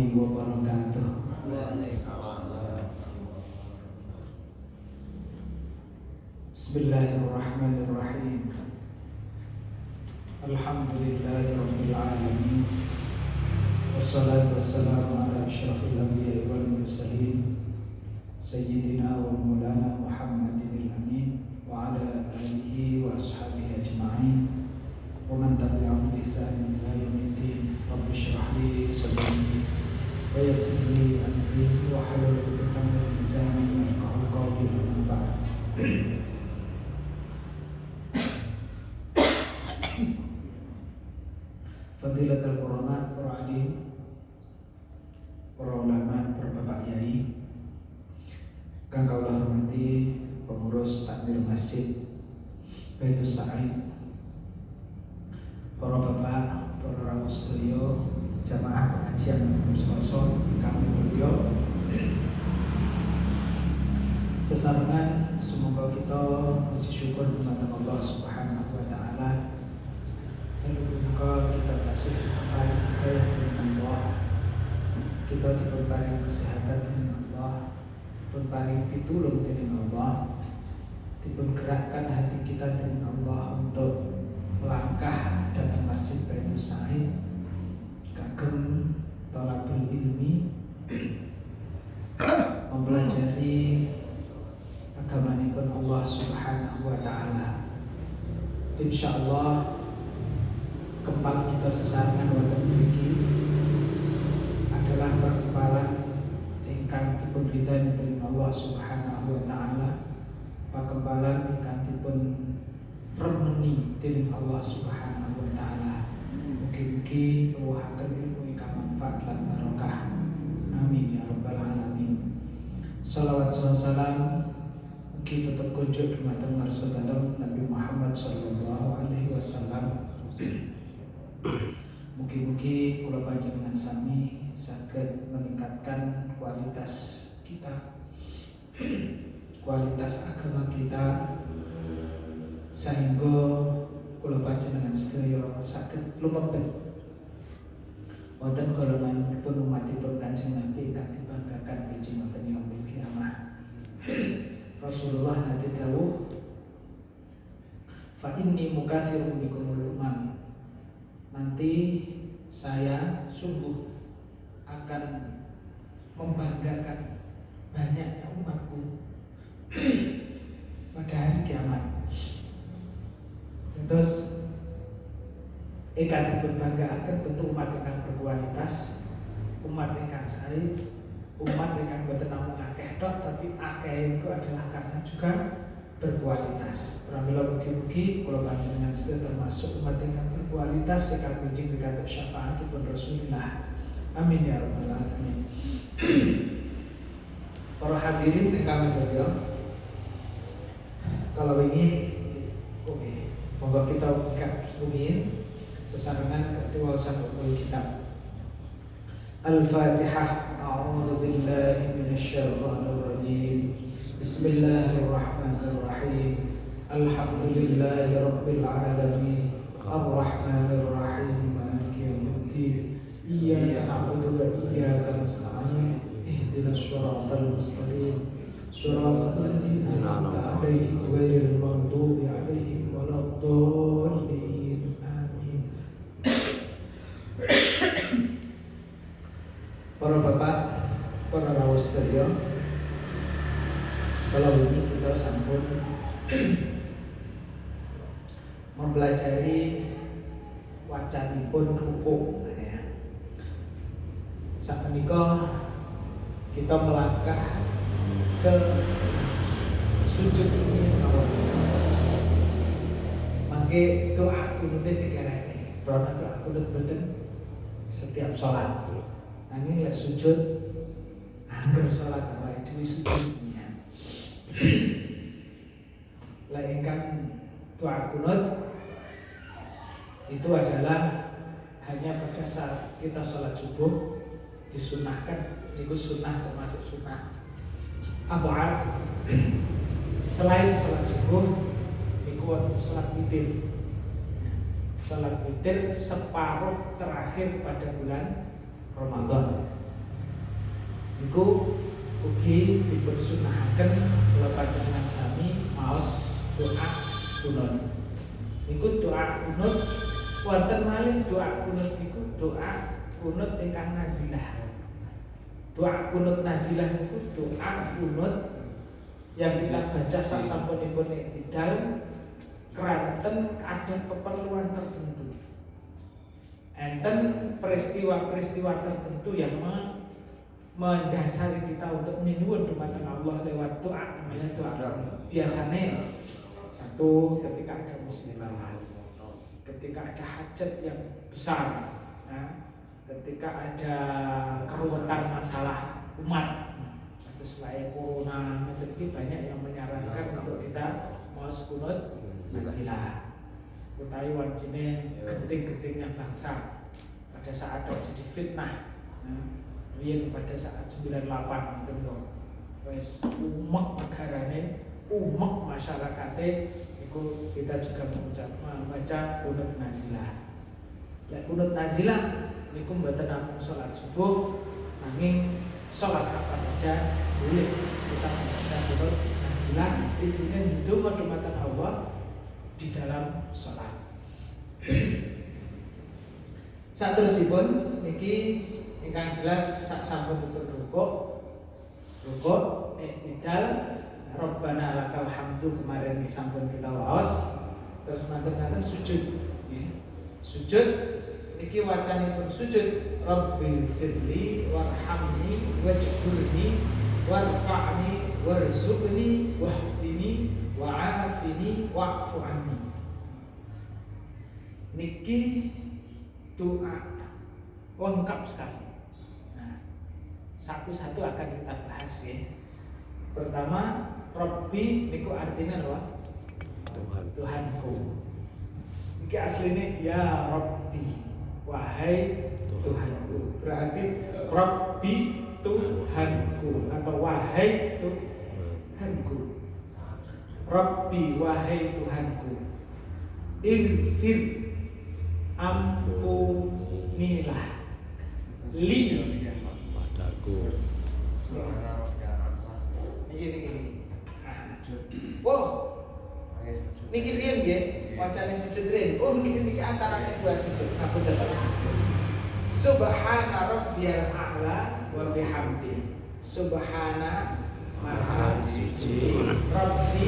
warahmatullahi wabarakatuh. Bismillahirrahmanirrahim. Alhamdulillahi rabbil alamin. Wassalatu wassalamu ala asyrafil anbiya'i wal mursalin sayyidina wa maulana Muhammadin al-amin wa ala alihi wa ashabihi ajma'in wa man tabi'ahum bi ihsanin ila yaumiddin. Rabbi shrah li sadri wa yassir li amri wa hlul 'uqdatam min lisani yafqahu qawli. Amma ba'd. Fadilatul Qur'an, para alim, para ulama, para bapak yai, kang kawula hormati pengurus takmir masjid Baitus Sa'id, para bapak, para rawuh sedaya, jamaah pengajian Selasa kami mulya. Sesarengan semoga kita puji syukur dumateng Allah Subhanahu wa taala. Muka kita tasih paling hidayah dengan Allah, kita diparing kesehatan dengan Allah, diparing pitulung dengan Allah, digerakkan hati kita dengan Allah untuk melangkah datang masjid Baitus Sa'id kagem thalabul ilmi, mempelajari agamanipun Allah Subhanahu wa taala. Insyaallah kembang kita sesarengan wonten mriki adalah perkempalan ingkang dipun ridhani dening Allah Subhanahu wa taala, pakempalan ingkang dipun remeni dening Allah Subhanahu wa taala. Mugi-mugi nuwuhaken ilmu ingkang manfaat lan barokah. Amin ya rabbal alamin. Shalawat salam mugi tetep kunjuk dumateng ngarsa dalem Nabi Muhammad sallallahu alaihi wasallam. Mugi-mugi kula panjenengan sami saged meningkatkan kualitas kita, kualitas agama kita, sehingga kula panjenengan sedaya saged lumebet wonten golongan pun umatipun Kanjeng Nabi ingkang dibanggakan biji wonten yaumil kiamah. Rasulullah nate dawuh, fa inni mukatsirun bikumul umam. Nanti saya sungguh akan membanggakan banyaknya umatku pada hari kiamat. Terus ingkang dipunbanggakaken bentuk umat ingkang berkualitas, umat ingkang sae, umat ingkang boten namung akeh tok, tapi akeh itu adalah karena juga berkualitas. Pramila mugi-mugi kula panjenengan sedaya termasuk umat ingkang berkualitas ingkang benjing pikantuk syafaatipun Rasulullah. Amin ya rabbal alamin. Para hadirin ingkang mulya, kalau ini monggo kita ikat rumiyin sesarengan ketiwasan umul kitab. Al-Fatihah. A'udzu billahi minasyaitonir rajim. Bismillahirrahmanirrahim. Alhamdulillahi rabbil alamin. Ar-Rahmanir-Rahim. Maliki yaumiddin. Iyyaka na'budu wa iyyaka nasta'in. Ihdinas shiratal mustaqim. Shiratal ladzina an'amta 'alaihim ghairil maghdubi 'alaihim waladdallin. Amin. Para bapak, para rawuh sedaya, kalau ini kita sampun mempelajari wacanipun rukuk ya. Sapunika kita melangkah ke sujud ini mawon. Mangke doa kunute dikereni. Karena doa kunut boten setiap salat. Nanging lek sujud angger salat awake dhewe sujudnya. Lek ingkang doa kunut itu adalah hanya pada saat kita sholat subuh disunahkan, itu sunnah termasuk sunnah ab'ad. Selain sholat subuh itu sholat witir. Sholat witir separuh terakhir pada bulan Ramadan. Niku ugi dipun sunahaken kula panjenengan sami maos doa kunut. Niku doa kunut wonten malih doa kunut niku doa kunut ingkang nazilah. Doa kunut nazilah niku doa kunut yang kita baca sasampunipun iktidal keranten ada keperluan tertentu. Enten peristiwa-peristiwa tertentu yang mendasari kita untuk menyuwun dumateng Allah lewat doa, namanya doa. Biasanya satu ketika ada musibah, ketika ada hajat yang besar, ketika ada keruwetan masalah umat, terus selain corona, nanti banyak yang menyarankan untuk kita mau kunut nazilah. Utawi wancine genting-gentingnya bangsa pada saat terjadi fitnah. Riyen pada saat 98 itu loh. Wes umek negarane, umek masyarakate niku kita juga membaca kunut nazilah. Lek kunut nazilah niku mboten namung salat subuh, nanging salat apa saja boleh kita membaca kunut nazilah. Intinya ndonga dumateng Allah di dalam salat. Saterusipun niki ingkang jelas sak sampunipun rukuk iktidal Rabbana lakal hamdu kemarin sampun kita waos. Terus manten-manten sujud nggih. Sujud niki wacanipun sujud Rabbil firli warhamni wajburni warfa'ni warzuqni wahdini wa'afini wa'fu anni. Niki doa lengkap sekali. Nah, satu-satu akan kita bahas ya. Pertama, Rabbi niku artinya apa? Tuhanku. Niki aslinya ya Rabbi, wahai Tuhanku. Berarti Rabbi Tuhanku atau wahai Tuhanku. Rabbi wahai Tuhanku. Infir ampunilah li padaku. Niki. Wow. Niki riyen nggih, wacane sujud riyen. Oh niki antara dua sujud. Ngapunten. Subhana rabbiyal a'la wa bihamdi. Subhana maha suci Rabbi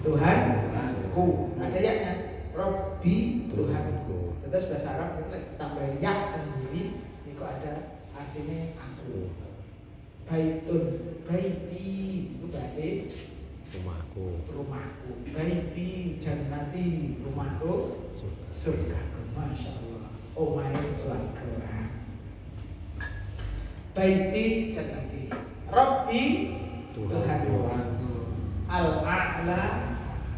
Tuhanku. Ada ya-nya. Rabbi Tuhanku. Terus bahasa Arab itu tambah ya sendiri, niku ada artinya aku. Baitun, baiti itu berarti rumahku. Baiti jannati, rumahku surga. Masya Allah. Oh my surga. Baiti jannati. Rabbi Tuhanku. Al-a'la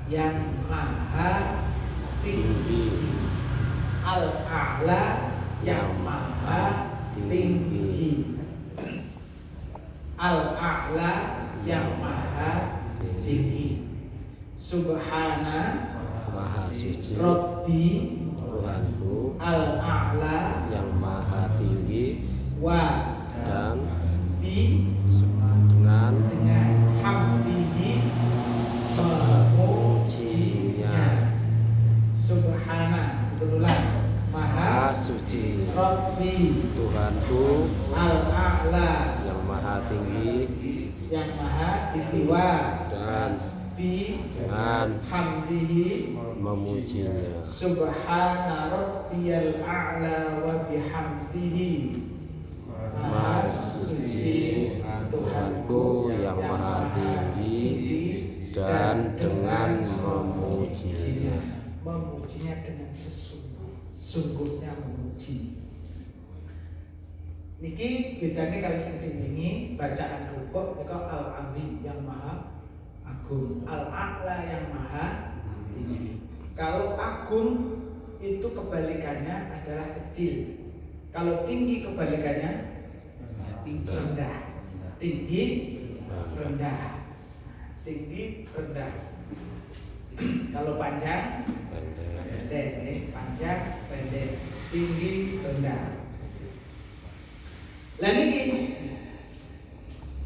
yang maha tinggi. Al-a'la yang maha tinggi. Al-a'la yang maha tinggi. Subhana maha suci Rabbi Tuhanku al-a'la yang maha tinggi wa dan bi dengan hamdihi memujinya. Subhana berulang maha suci Rabbi Tuhanku al-a'la yang maha tinggi wa dan bi dengan hamdihi memujinya. Subhana rabbiyal a'la wa bihamdihi. Maha suci Tuhanku yang maha tinggi dan dengan memujinya. Memujinya dengan sesungguhnya memuji. Niki bedanya kali ini bacaan rukuk niku al-azim yang maha agung, al-a'la yang maha tinggi. Kalau agung itu kebalikannya adalah kecil. Kalau tinggi kebalikannya rendah. Tinggi rendah. Tinggi rendah. Kalau panjang pendek, panjang pendek, tinggi rendah. Lah niki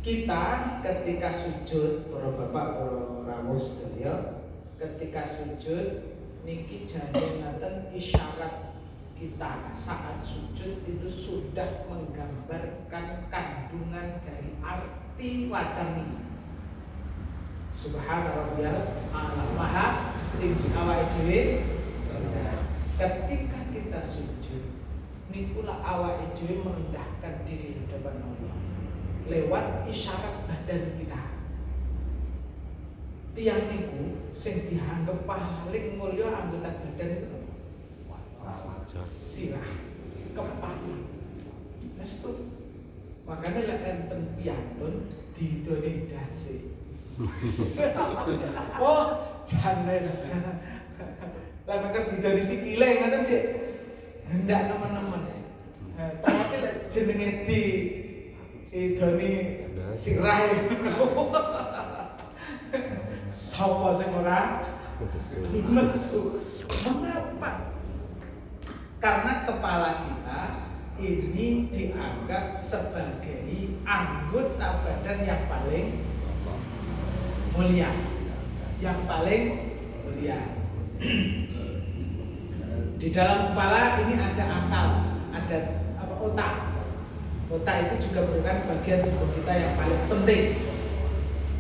kita ketika sujud, para bapak, para rawuh sedaya, ketika sujud niki jane ngaten isyarat kita saat sujud itu sudah menggambarkan kandungan dari arti wacan ini. Subhana rabbiyal a'la, maha tinggi awake dhewe. Ketika kita sujud nikulah awake dhewe merendahkan diri di hadapan Allah lewat isyarat badan kita. Tiang niku sing dianggap paling mulya anggota badan itu sirah, kepala. Restu. Makanya lek enten piantun didone dasi. Oh, janes. Lah nek didone sikile ngoten, Cik. Hendak nemen-nemen. Tapi lek jenenge idoni sirah. Sapa sing ora mesu? Mengapa? Karena kepala kita ini dianggap sebagai anggota badan yang paling mulia, yang paling mulia. Di dalam kepala ini ada akal, ada otak. Otak itu juga merupakan bagian tubuh kita yang paling penting.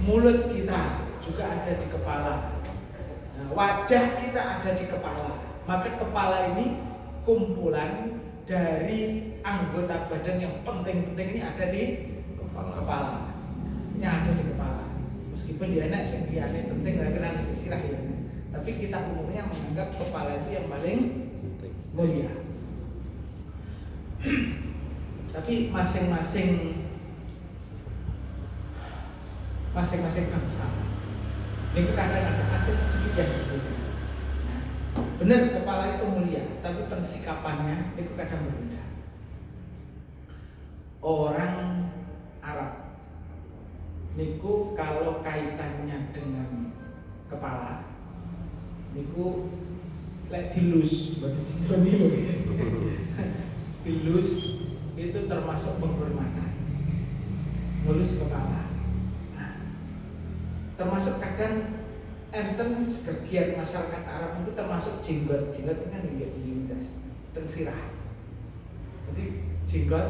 Mulut kita juga ada di kepala. Nah, wajah kita ada di kepala. Maka kepala ini kumpulan dari anggota badan yang penting-penting ini ada di kepala. Ini ada di kepala. Meskipun dia enak sing liyane penting kena sirah ya. Tapi kita umumnya menganggap kepala itu yang paling mulia. Tapi masing-masing bangsa ini kadang ada sedikit yang berbeda. Benar kepala itu mulia, tapi pensikapannya itu kadang berbeda. Orang Arab niku kalau kaitannya dengan kepala niku lek dilus, dilus itu termasuk penghormatan. Ngelus kepala. Nah, termasuk kadang enten sebagian masyarakat Arab itu termasuk jenggot kan diundas teng sirah. Jadi jenggot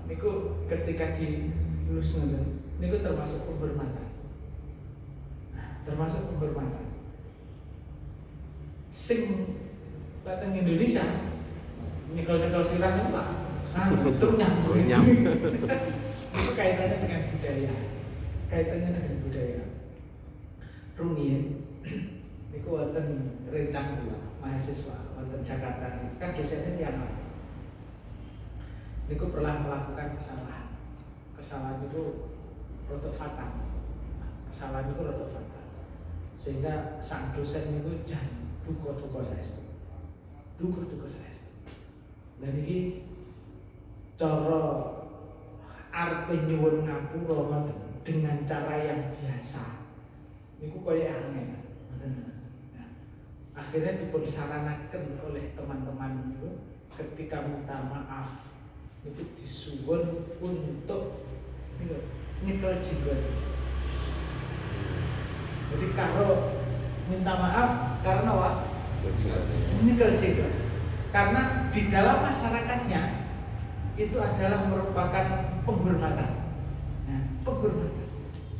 niku ketika dilus ngoten niku termasuk penghormatan. Nah, termasuk penghormatan. Sing datang Indonesia nyekel sirah niku Pak. Terus nyambung. Itu kaitannya dengan budaya. Kaitannya dengan budaya. Rumiyin niku wonten rencang kula mahasiswa wonten Jakarta kan dosennya tiyang niku pernah melakukan kesalahan itu rotok fatal. Kesalahan itu rotok fatal sehingga sang dosen niku jan duka saestu. Duka saestu. Dan iki cara arepe nyuwun ngapura dengan cara yang biasa niku koyo angel. Nah, akhirnya dipersaranakan oleh teman-teman itu ketika minta maaf itu disuwun untuk nyekel jenggot. Jadi kalau minta maaf karena apa? Nyekel jenggot. Karena di dalam masyarakatnya itu adalah merupakan penghormatan. Nah, penghormatan.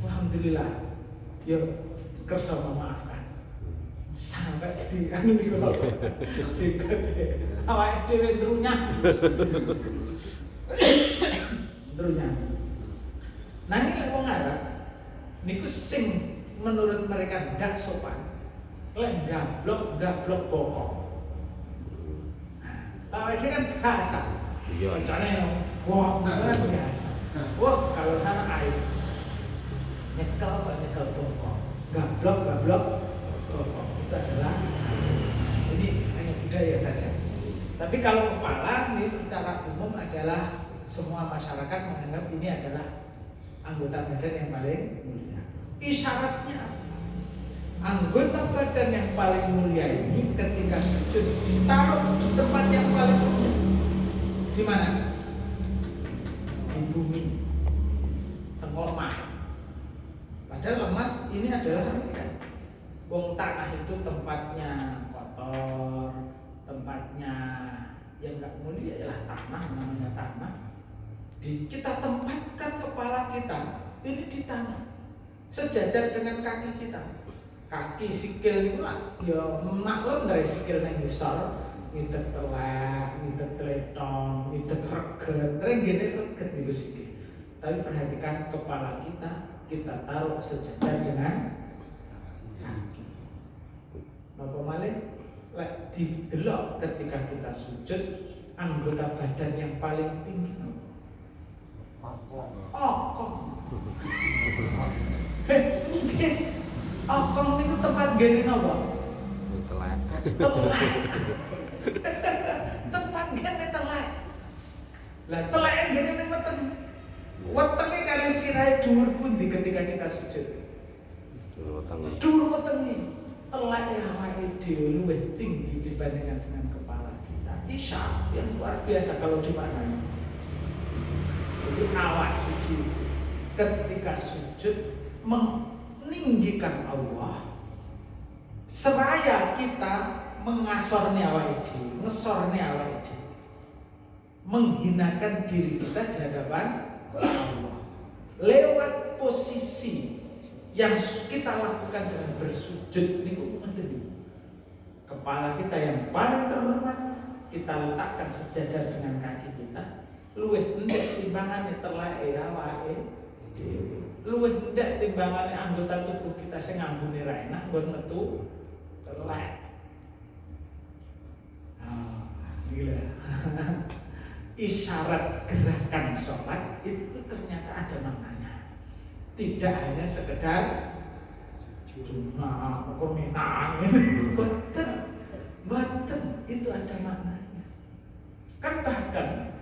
Alhamdulillah. Yuk kersa memaafkan sampai di anu niku jenggot awake dhewe ndrunyah. Nanging lek wong Arab niku sing menurut mereka gak sopan lek gablok bokok. Awake dhewe kan biasa. Iya, carane wah biasa. Wah, kalau sana aib. Nyekel bokok. Gablok bokok itu adalah ini hanya budaya saja. Tapi kalau kepala ini secara umum adalah semua masyarakat menganggap ini adalah anggota badan yang paling mulia. Isyaratnya anggota badan yang paling mulia ini ketika sujud ditaruh di tempat yang paling mulia. Di mana? Di bumi. omah. Padahal lemah ini adalah wong tanah itu tempatnya kotor, tempatnya yang nggak mulia adalah tanah, namanya tanah. Kita tempatkan kepala kita ini di tanah, sejajar dengan kaki kita. Kaki sikil itu lah, ya maklum dari sikil yang besar, ngitet telak, ngitet teletong, ngitet reget, gini reget itu sikil. Tapi perhatikan kepala kita taruh sejajar dengan kaki. Bapak Malik, didelok ketika kita sujud, anggota badan yang paling tinggi. Okong. Mungkin okong itu tempat gini apa? Telek. Tempat gini telek. Lah telek gini nih wetenge kali sirai dhuwur pundi ketika kita sujud. Dhuwur wetenge. Telek awake dhewe luwih tinggi dibandingkan dengan kepala kita. Isya yang luar biasa kalau dimaknai. Jadi awak itu ketika sujud meninggikan Allah, seraya kita mengasornya awak itu, ngesornya awak itu, menghinakan diri kita di hadapan Allah lewat posisi yang kita lakukan dengan bersujud niku kepala kita yang paling terhormat kita letakkan sejajar dengan kaki kita. Luwih ndek timbangane teleke awake dhewe. Luwih ndek timbangane anggota tubuh kita sing ambune ra enak nggon metu telek. Gila. Isyarat gerakan sholat itu ternyata ada maknanya. Tidak hanya sekedar cuma komenang ini. Boten itu ada maknanya. Kan bahkan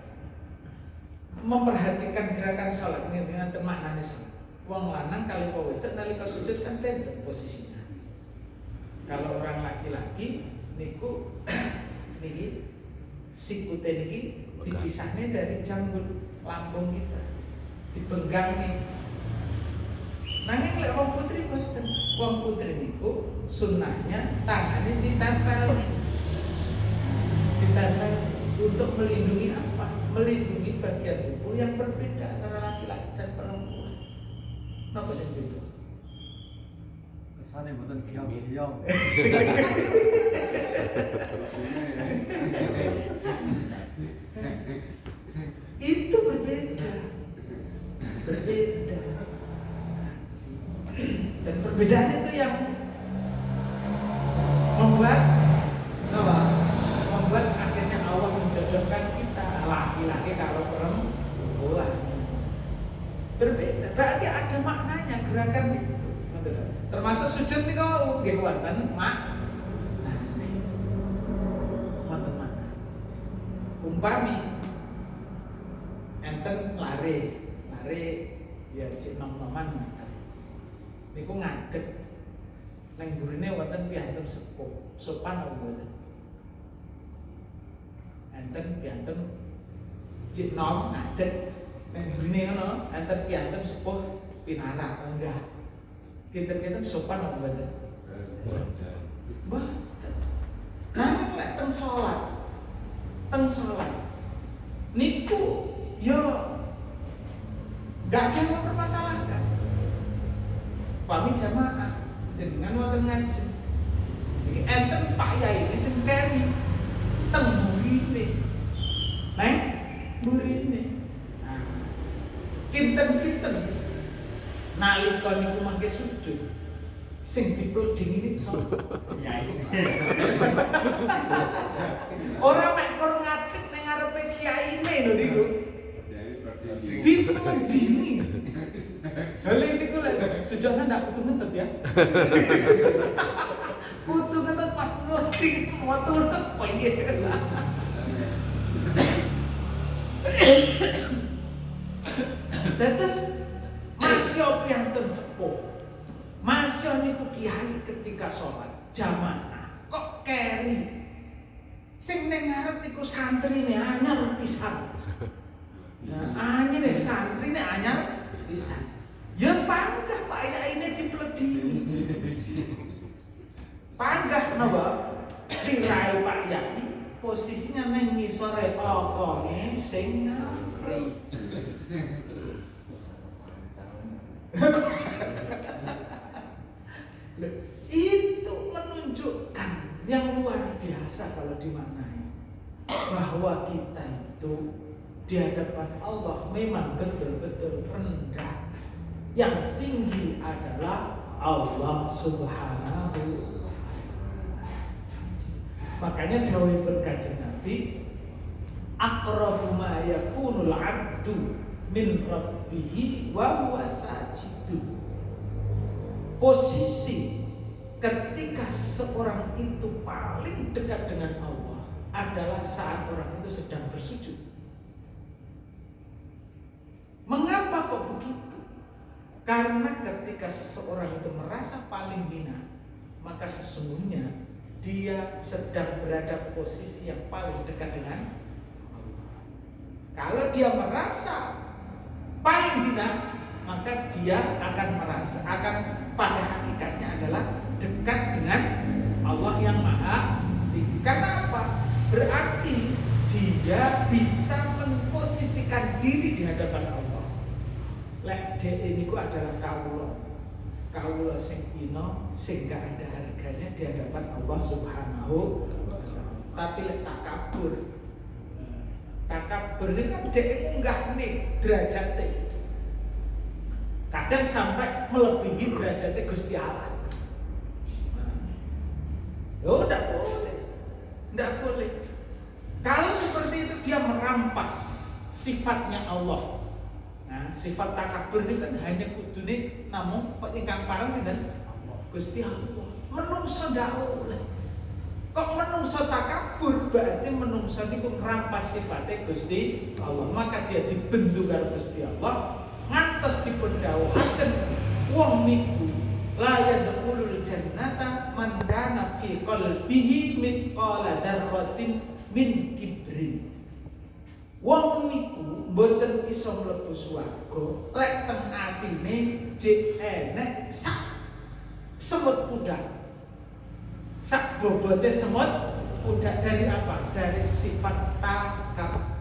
memperhatikan gerakan sholat ini dengan maknanya sholat. Wong lanang kali wedok nalika sujud kan beda posisinya. Kalau orang laki-laki niku niki sikute niki dipisahnya dari janggut lambung kita, dipenggang nih. Nanging lek wong putri boten. Wong putri niku sunnahnya tangannya ditempel untuk melindungi apa? Melindungi bagian tubuh yang berbeda antara laki-laki dan perempuan. Napa sing itu? Kesane mboten kiau-kiau. Itu berbeda. Dan perbedaan itu yang membuat akhirnya Allah menjodohkan kita laki-laki kalau perempuan. Berbeda. Berarti ada maknanya gerakan itu. Termasuk sujud nih kau nggih wonten umpami enten lare ya cek nom-noman ngaten. Niku ngadeg nang burine wonten piantun sepuh, sopan apa mboten? Enten piantun cek nom ngadeg nang burine ngono, enten piantun sepuh pinarak enggak. Kinten-kinten sopan apa mboten? Mboten. Nanging lek teng salat niku yo gak ada yang mempermasalahkan. Pami jamaah dengan wonten ngaji. Iki enten Pak Yai ini sing keri teng burine. Neng burine. Nah, kinten-kinten nalika niku mangke sujud sing diploding ini sapa? Yai. Ora mek kor ngadeg ning ngarepe kiyaine lho niku. Diplodingi. Hal niku lek sujudna ndak kudu ngentet ya. Kudu ngentet pas ploding motor piye. Dados masya piantun sepuh. Masya niku kiai ketika sholat jamaah kok keri. Sing ning ngarep niku santrine anyar pisan. Nah, anyine santrine anyar pisan. lakone sing ngeri. Itu menunjukkan yang luar biasa kalau dimaknai bahwa kita itu di hadapan Allah memang betul-betul rendah. Yang tinggi adalah Allah Subhanahu. Makanya dawuh Kanjeng Nabi, aqrabu ma yakunul 'abdu min rabbih wa huwa sajidun. Posisi ketika seseorang itu paling dekat dengan Allah adalah saat orang itu sedang bersujud. Mengapa kok begitu? Karena ketika seseorang itu merasa paling hina, maka sesungguhnya dia sedang berada posisi yang paling dekat dengan Allah. Kalau dia merasa paling hina, maka dia akan pada hakikatnya adalah dekat dengan Allah yang Maha Tinggi. Karena apa? Berarti dia bisa memposisikan diri di hadapan Allah. Lek ini ku adalah kawula sing ino sing gak ada harganya di hadapan Allah Subhanahu wa taala. Tapi lek takabur ini kan dhek munggah nih derajate. Kadang sampai melebihi derajatnya Gusti Allah. Oh, tidak boleh. Kalau seperti itu dia merampas sifatnya Allah. Nah, sifat takabur ini kan hanya kudune namung ingkang parang sinten? Gusti Allah. Menungso ndak oleh. Kok menungso takabur berarti menungso niku ngrampas sifatnya Gusti Allah. Maka dia dibentuk karo Gusti Allah ngantos dipun dawuhaken wong niku la yadkhulul jannata man kana fi qalbihi mithqala dzarratin min kibrin. Wong niku mboten iso mlebu swarga lek teng atine jek enek sak semut kuda. Sak bobote semut kuda dari apa? Dari sifat takabur.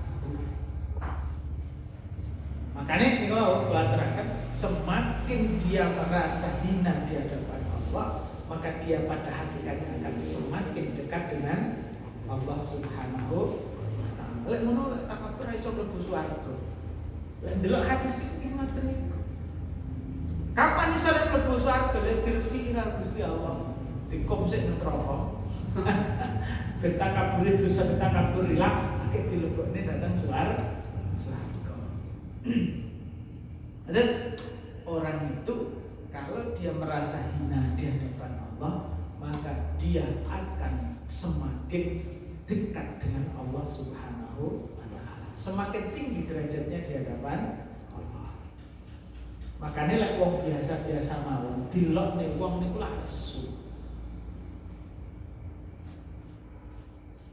Makanya ini kalau terangkan, semakin dia merasa hina di hadapan Allah, maka dia pada hakikatnya akan semakin dekat dengan Allah Subhanahu wa taala. Lek ngono lek takabur iso mlebu swarga. Lek ndelok hadis iki ngoten niku. Kapan iso mlebu swarga? Wis diresiki karo Gusti Allah. Dikomsek nang neraka. Takabur dosa takabur ilang akeh dilebokne datang swarga. Terus orang itu kalau dia merasa hina di hadapan Allah, maka dia akan semakin dekat dengan Allah Subhanahu wa taala. Semakin tinggi derajatnya di hadapan Allah. Makanya lek wong biasa-biasa mawon dilokne wong niku lak nesu.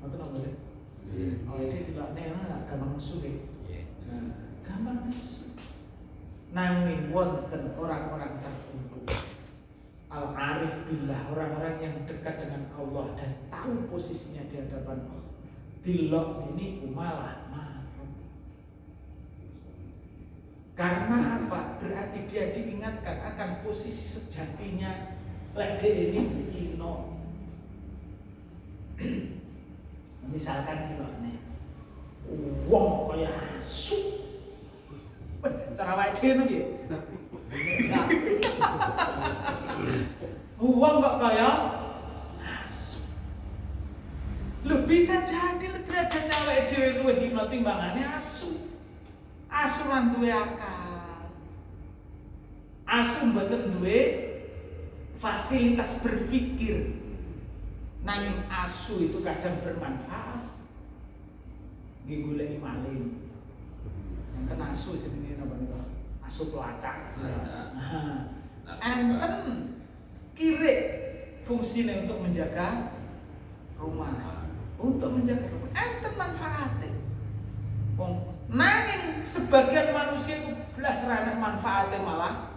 Ngoten apa ya? Oh, iki dilokne ana gampang nesu nggih. Gampang nesu. Nanging wonten orang-orang tertentu al-arif billah, orang-orang yang dekat dengan Allah dan tahu posisinya di hadapan Allah. Dilok ini malah marah. Karena apa? Berarti dia diingatkan akan posisi sejatinya. Lek ini ino. Misalkan ini wong kaya asu. Cara wae dhewe nggih. Uang kok kaya asu. Lho bisa jadi derajatnya awake dhewe luwih hina timbangane asu. Asu lan duwe akal. Asu mboten duwe fasilitas berpikir. Nanging asu itu kadang bermanfaat. Nggih goleki maling. Enten asu jenenge napa niku? Asu pelacak. Nah, enten kirik fungsine untuk menjaga rumah. Untuk menjaga rumah. Enten manfaate. Wong nanging sebagian manusia itu blas ra manfaate malah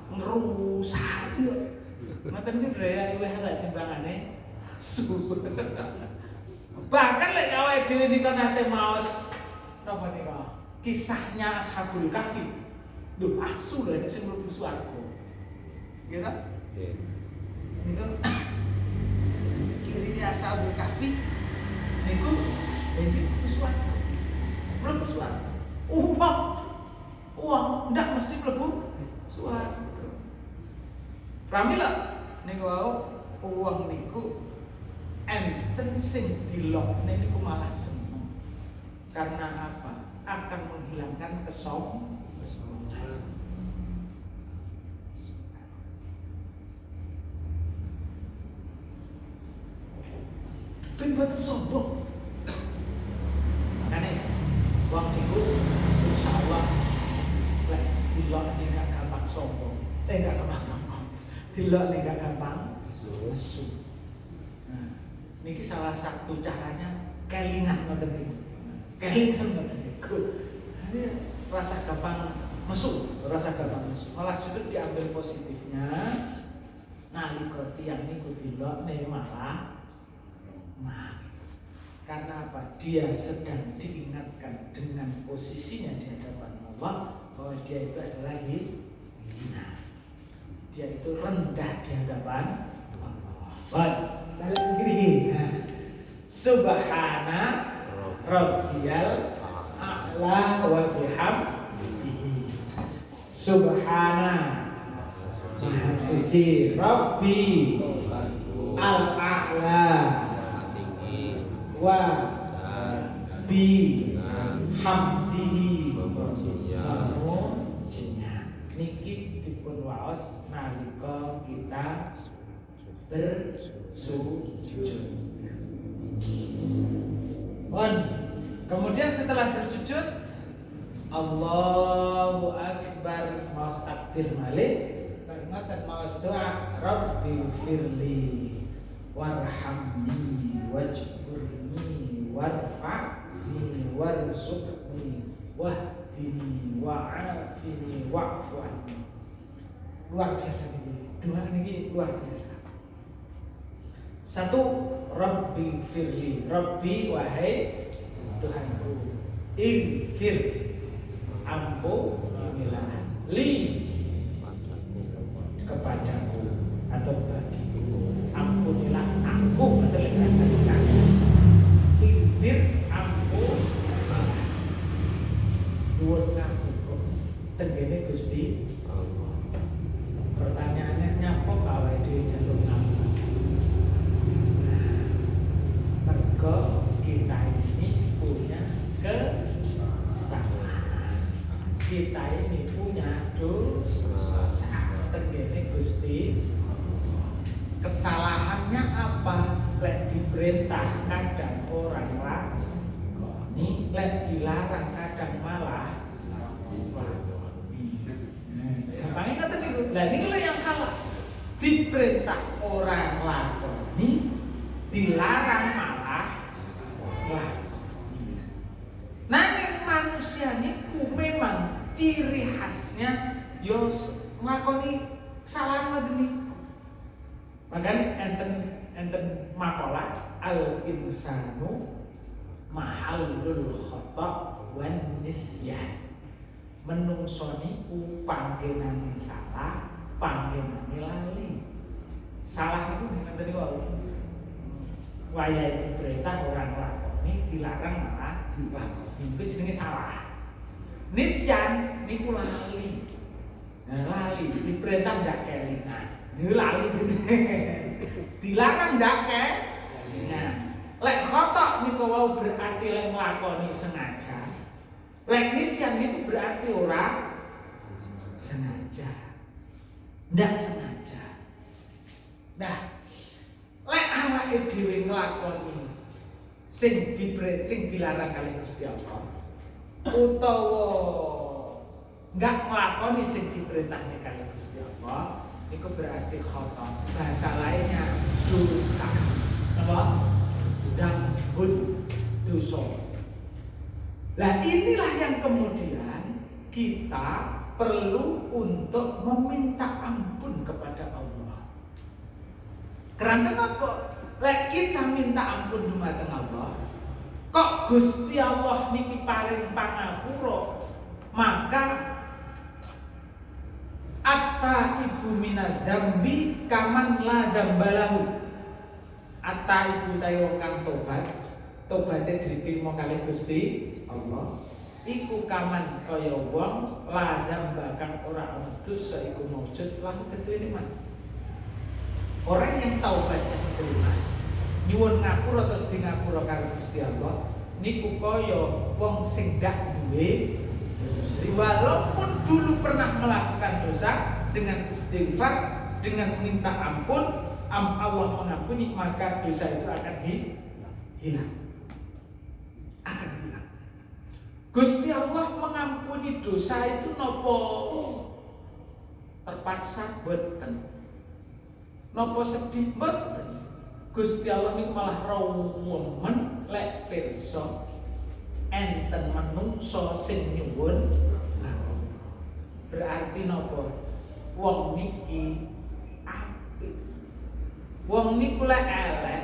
ngerusak yo. Ngoten niku budaya luwih elek timbangane asu. Bahkan lek awake dhewe nika nate maos napa nika? Kisahnya Ashabul Kahfi. Duh, asu lho nek sing mlebu swarga. Nggih ta? Nggih. Niku kiri Ashabul Kahfi niku benjing mlebu swarga. Mlebu swarga. Uang ndak mesti mlebu swarga. Pramila niku wau uang niku enten sing dilokne niku malah seneng. Karena apa? Akan menghilangkan kesombongan. Ben boten sombong. Makanya uang niku insyaallah lek dilokne gak gampang sombong. Gak gampang sombong. Dilokne gak gampang nesu. Niki salah satu caranya kelingan ngoten niku. Kelingan ngoten niku. Ini rasa gampang mesum, rasa gampang mesum. Malah justru diambil positifnya. Nalika tiyang niku dilokne malah karena apa? Dia sedang diingatkan dengan posisinya di hadapan Allah bahwa dia itu adalah hina. Dia itu rendah di hadapan Allah. Balik begini, Subhana Rabbiyal A'la wa bihamdihi. Subhana Maha suci Rabbi Al-A'la wa bi hamdihi memujinya. Niki dipun waos nalika kita bersujud. Kemudian setelah bersujud, Allahu Akbar, maos takbir malih, ingatan maos doa, Rabbi firli warhamni wajburni warfa'ni warzuqni wahdini wa'afini wa'fu anni. Luar biasa ini. Doa ini luar biasa. Satu, Rabbi firli, Rabbi wahai Tuhanku, infir ampunilah li kepadaku atau bagiku, ampunilah aku atau rasa kita. Infir ampunilah dhuwur ngaku tenggene Gusti Allah. Pertanyaannya nyapa awake dhewe jaluk ngampun. Mergo kita ini punya kesalahan. Kita ini punya dosa tenggene Gusti. Kesalahannya apa? Lek diperintah kadang orang lakoni, lek dilarang kadang malah lakoni. Gampangnya kata niku. Lah niku yang salah. Diperintah orang lakoni, dilarang malah lakoni. Nanging manusia niku memang ciri khasnya yo nglakoni salah ngoten niku. Makanya enten makalah al insanu mahallul khata wan nisyan. Menungso niku panggenane salah, panggenane lali. Salah niku ngeten niku wayahe diperintah orang lakoni, dilarang malah lakoni. Iku jenenge salah. Nisyan niku lali. Nah, lali diperintah ndak kelingan. Niku lali jenenge. Dilarang ndak kelingan. Lek khotok niku wau berarti lek nglakoni sengaja. Lek nisyan niku berarti ora sengaja. Ndak sengaja. Nah, lek awake dhewe nglakoni sing dilarang kalih Gusti Allah utawa nggak nglakoni sing diperintahne kalih Gusti Allah, itu berarti khotok. Bahasa lainnya dosa. Apa? Dan dosa. Nah inilah yang kemudian kita perlu untuk meminta ampun kepada Allah. Karena apa? Lek kita minta ampun dumateng Allah, Kok Gusti Allah niki paring pangapura, maka atta ibu minal dambi kaman la dambalahu. Atta ibu tayo wong kang tobaté diterima kalih Gusti Allah. Iku kaman kaya wong la damba kang ora ana dosa iku maujud lan ketuwene man. Orang yang taubatnya diterima, nyuwun ngapura terus di ngapura karo Gusti Allah, niku kaya wong sing gak duwe dosa. Walaupun dulu pernah melakukan dosa, dengan istighfar, dengan minta ampun, Allah mengampuni, maka dosa itu akan hilang. Akan hilang. Gusti Allah mengampuni dosa itu nopo terpaksa boten. Nopo sedih boten. Gusti Allah niku malah rawuh lek pirsa enten manungsa sing nyuwun. Berarti nopo? Wong niki apik. Wong niku lek elek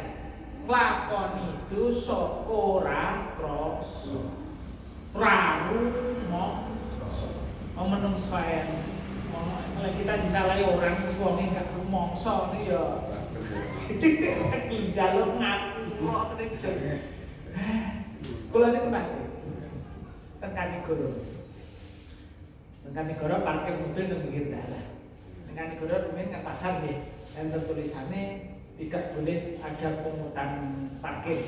nglakoni dosa ora krasa. Raru mongso. Menungso ae. Lek kita disalahi orang terus wonge gak rumangsa niku ya jaluk ngaku kok rejen. Kula niku nate teng Kanigoro. Teng Kanigoro parkir mobil teng pinggir dalan. Teng Kanigoro rumen nang pasar nggih, enten tulisane tidak boleh ada pungutan parkir.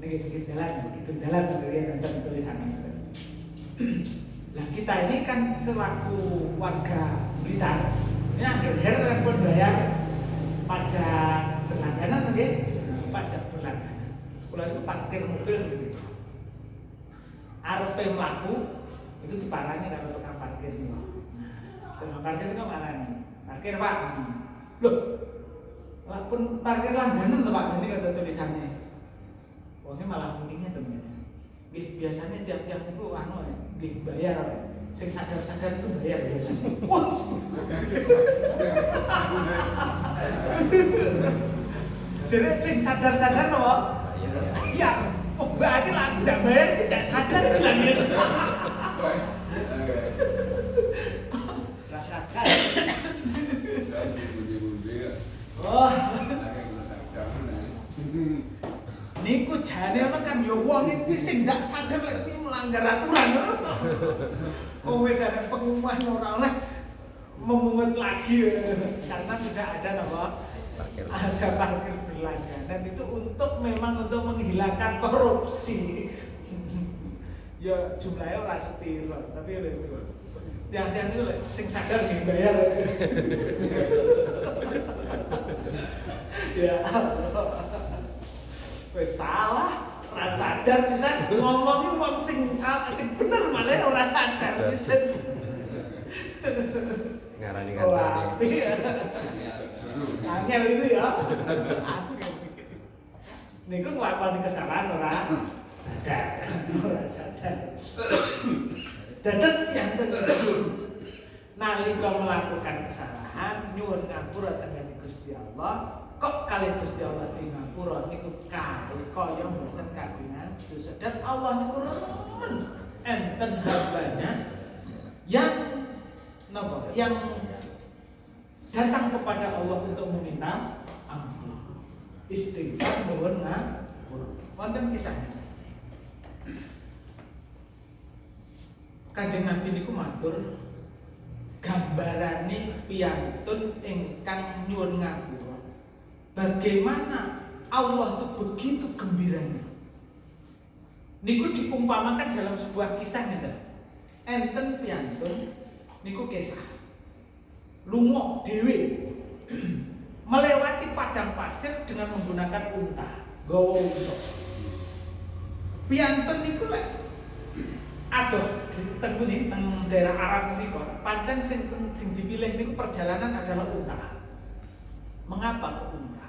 Ning pinggir dalan, begitu dalan enten tulisannya. Nah kita ini kan selaku warga Blitar, ini akhir-akhir pun bayar pajak berlangganan, okay? Pajak berlangganan. Kalau itu parkir mobil gitu, arepe mlaku itu diparani karo tukang parkir nih. Tukang parkir itu mana nih? Parkir Pak. Loh, lah pun parkir langganan tuh Pak, ini ada tulisannya. Oh ini malah kuningnya temen. Biasanya tiap-tiap itu bayar, sing sadar-sadar itu bayar biasanya. Wos. Jadi sing sadar-sadar loh. Ya, oh berarti lah aku tidak bayar, tidak sadar bilang gitu. Rasakan. Oh. Niku jane ana kan ya wong iki sing ndak sadar lek kuwi melanggar aturan. Oh wis ana pengumuman ora oleh memungut lagi karena sudah ada apa? Ada parkir berlangganan itu memang untuk menghilangkan korupsi. Ya jumlahnya ora sepiro, tapi tiang-tiang itu sing sadar sing bayar. Ya wes salah, ora sadar pisan ngomongin wong sing salah sing bener malah ora sadar pisan. Ngarani kancane. Angel itu ya. Aku yang pikir. Niku nglakoni kesalahan ora sadar. Dados yang nalika melakukan kesalahan nyuwun ngapura teng Gusti Allah. Kok kali Gusti Allah di ngapura niku kali kaya mboten kagungan dosa. Dan Allah niku remen enten hambanya yang napa? Yang datang kepada Allah untuk meminta ampun. Istighfar nuwun ngapura. Wonten kisahnya. Kanjeng Nabi niku matur gambarane piyantun ingkang nyuwun ngapura. Bagaimana Allah itu begitu gembiranya. Niku diumpamakan dalam sebuah kisah nih. Enten piyantun niku kisah lunga dhewe melewati padang pasir dengan menggunakan unta, gawa unta. Piyantun niku lek aduh teng daerah Arab niku pancen sing dipilih niku perjalanan adalah unta. Mengapa kok unta?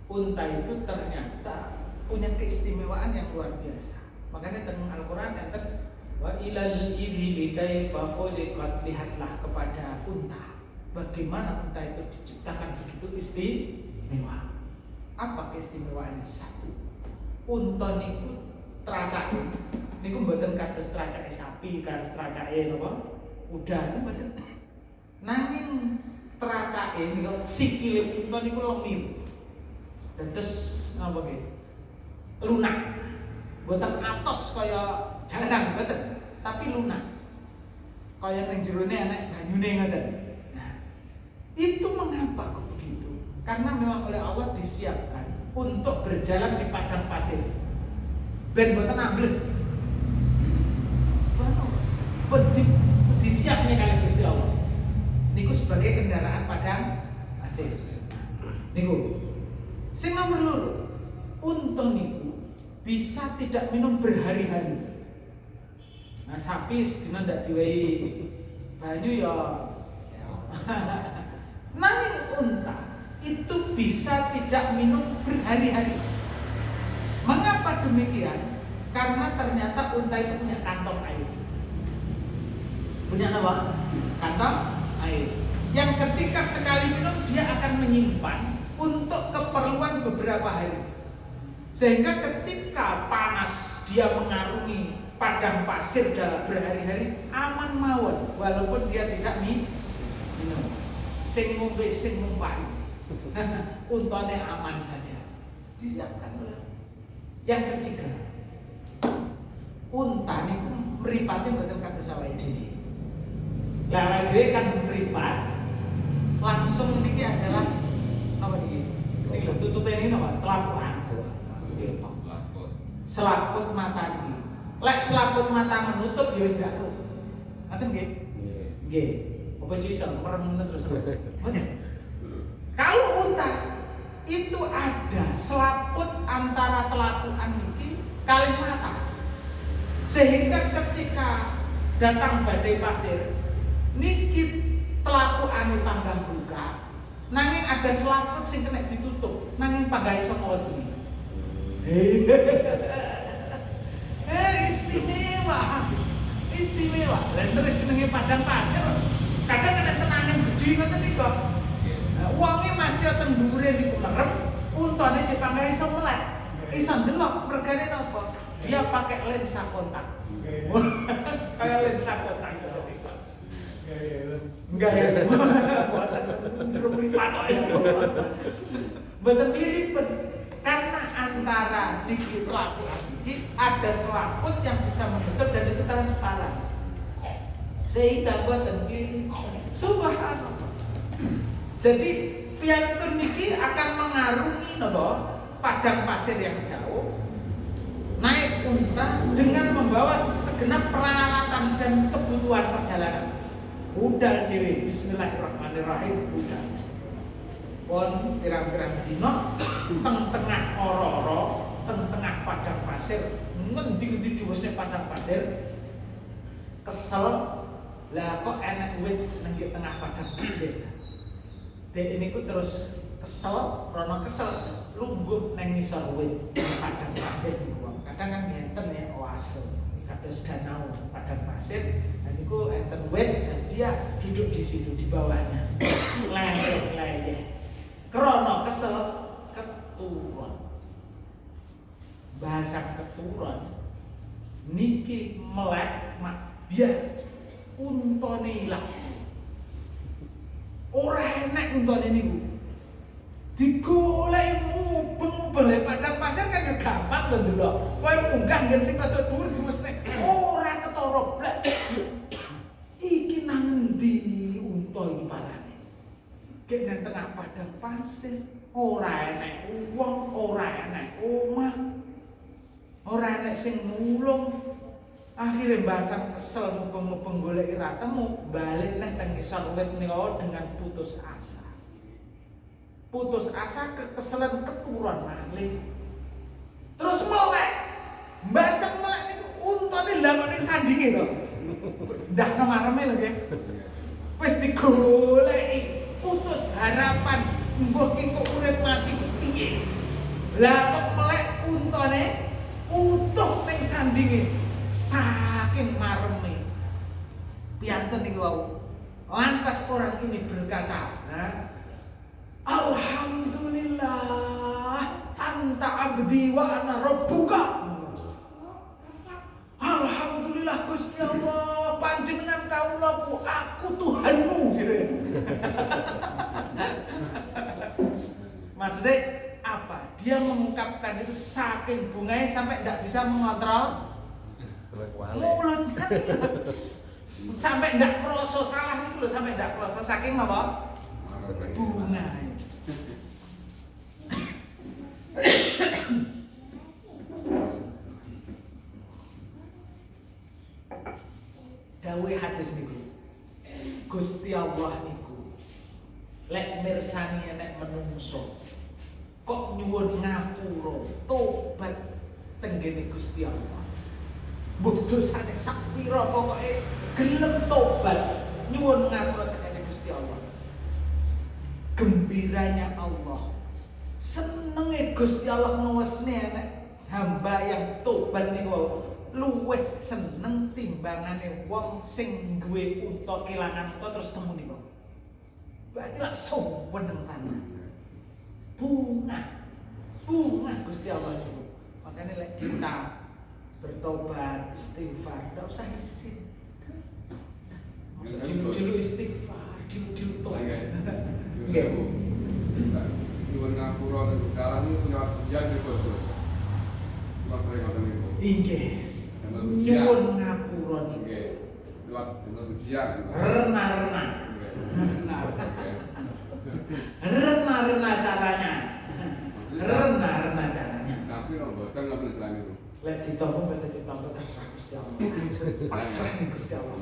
Unta itu ternyata punya keistimewaan yang luar biasa. Makanya teng Al-Qur'an enten wa ilal ibli kaifa khuliqat, lihatlah kepada unta. Bagaimana unta itu diciptakan begitu istimewa. Apa keistimewaannya? Satu, unta niku tracake niku mboten kados tracake sapi, kados tracake napa? Kuda niku mboten. Nanging tracake niku sikile unta niku lemir. Dados napa nggih? Lunak. Mboten atos kaya jarang mboten, tapi lunak. Kaya ning jerone enek banyune ngoten. Nah, itu mengapa kok begitu? Karena memang oleh Allah disiapkan untuk berjalan di padang pasir. Ben mboten ambles. Disiapnya kali Gusti Allah. Niku sebagai kendaraan padang pasir. Niku. Sing nomor loro, unta niku bisa tidak minum berhari-hari. Nah, sapi sedina ndak diwehi banyu ya. Nanging unta itu bisa tidak minum berhari-hari. Mengapa demikian? Karena ternyata unta itu punya kantong air. Punya apa? Kantong air. Yang ketika sekali minum dia akan menyimpan untuk keperluan beberapa hari. Sehingga ketika panas dia mengarungi padang pasir dalam berhari-hari aman mawon walaupun dia tidak minum. Sing ngombe sing numpai. Untane aman saja. Disiapkan oleh. Yang ketiga, unta niku mripate mboten kados awake dhewe. Lah awake dhewe kan mripat langsung niki adalah apa niki? Niki lho tutupe ini napa? Telapuan. Selaput mata niki. Lek selaput mata menutup ya wis gak tuh. Ngoten nggih? Nggih. Apa iki iso merem terus. Kalau unta itu ada selaput antara telapuan niki kali mata. Sehingga ketika datang badai pasir niki telapuane panggang buka, nanging ada selaput sing kena ditutup, nanging panggang iso ngosi. Istimewa. Lan terus jenenge padang pasir. Kadang kena tenangan gede ngoten niku. Wonge masih ten dhuwure niku merem, untane cek panggang iso melek. Iso ndelok mergane napa? Dia pakai lensa kontak. Kayak lensa kontak gitu. Enggak ya. Buatan jeruk lipat itu. Mboten kliripet. Karena antara niki telapuan niki ada selaput yang bisa menutup dan itu transparan. Sehingga mboten kliripet. Subhanallah. Jadi piantun niki akan mengarungi napa? Padang pasir yang jauh. Naik unta dengan membawa segenap peralatan dan kebutuhan perjalanan. Budal dhewe bismillahirrahmanirrahim budal. Pon pirang-pirang dina teng-tengah ora-ora, teng-tengah padang pasir, ngendi-endi juwesne padang pasir. Kesel lah kok enek wit nang tengah padang pasir. Dek niku terus kesel, krana kesel lungguh nang ngisor wit padang pasir niku. Kadang kan enten ya oase kados danau padang pasir dan niku enten wit dan dia duduk di situ di bawahnya. Leleh. Krana kesel keturun. Bahasa keturun niki melek mak biar untane ilang. Ora enak untane niku. Digoleki mubeng padang pasir kan ya gampang to ndelok. Kowe munggah nggen sing rada dhuwur dimesne. Ora ketara blas. Iki nang endi unta iki parane? Gek nang tengah padang pasir, ora enek wong, ora enek omah. Ora enek sing mulung. Akhirnya Mbah kesel mubeng-mubeng goleki ra temu, balik neh teng ngisor wit niku dengan putus asa. Putus asa kekeselan keturun malih. Terus melek. Mbah melek niku untane lakone sandinge to. Ndah kemareme lho nggih. Wis digoleki, putus harapan mbok ki kok urip mati piye. Lah kok melek untane utuh ning sandinge. Saking mareme. Piantun niku wau. Lantas orang ini berkata, Alhamdulillah anta abdi wa ana rabbuka. alhamdulillah Gusti Allah, panjenengan kawulaku, aku Tuhanmu. Maksudnya apa? Dia mengungkapkan itu saking bunganya sampai tidak bisa mengontrol mulut kan. Sampai tidak kroso salah itu loh, sampai tidak kroso saking apa? Bunga. Dawe hadis niku. Gusti Allah niku lek mirsani nek menungso kok nyuwun ngapura tobat tenggene Gusti Allah. Mbok dosane sak pira pokoke gelem tobat nyuwun ngapura tenggene Gusti Allah. Gembiranya Allah, senenge Gusti Allah ngewesne nek hamba yang tobat niku luwih seneng timbangane wong sing duwe unta kelangan unta terus temu niku. Berarti lak sombong tenan. Bunga Gusti Allah niku. Makanya lek kita bertobat, istighfar, tidak usah izin. Maksud dulu istighfar, dulu tobat. Nggih, Bu. Nyuwun ngapura niku sekarang niku punya ujian niku, Bos. Mas sering ngoten niku. Inggih. Nyuwun ngapura niku. Nggih. Lewat dengan ujian. Rena. Rena caranya. Rena caranya. Tapi ora boten ngoten lan niku. Lek ditampa terserah Gusti Allah. Pasrah ning Gusti Allah.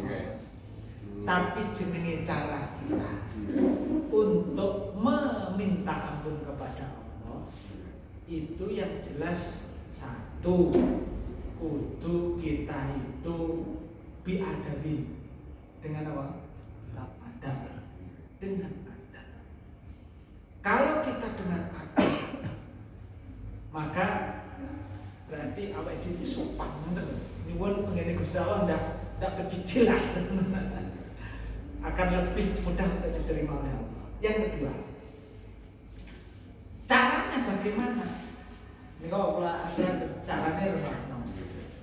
Tapi jenenge cara kita untuk meminta ampun kepada Allah itu yang jelas satu, kudu kita itu biadabin dengan apa? Adab. Dengan adab. Kalau kita dengan adab, maka berarti awake dhewe sopan ngoten. Nyuwun pengene Gusti Allah ndak kecicilan. Akan lebih mudah untuk diterima oleh Allah. Yang kedua, caranya bagaimana? Ini kalau ada caranya reno.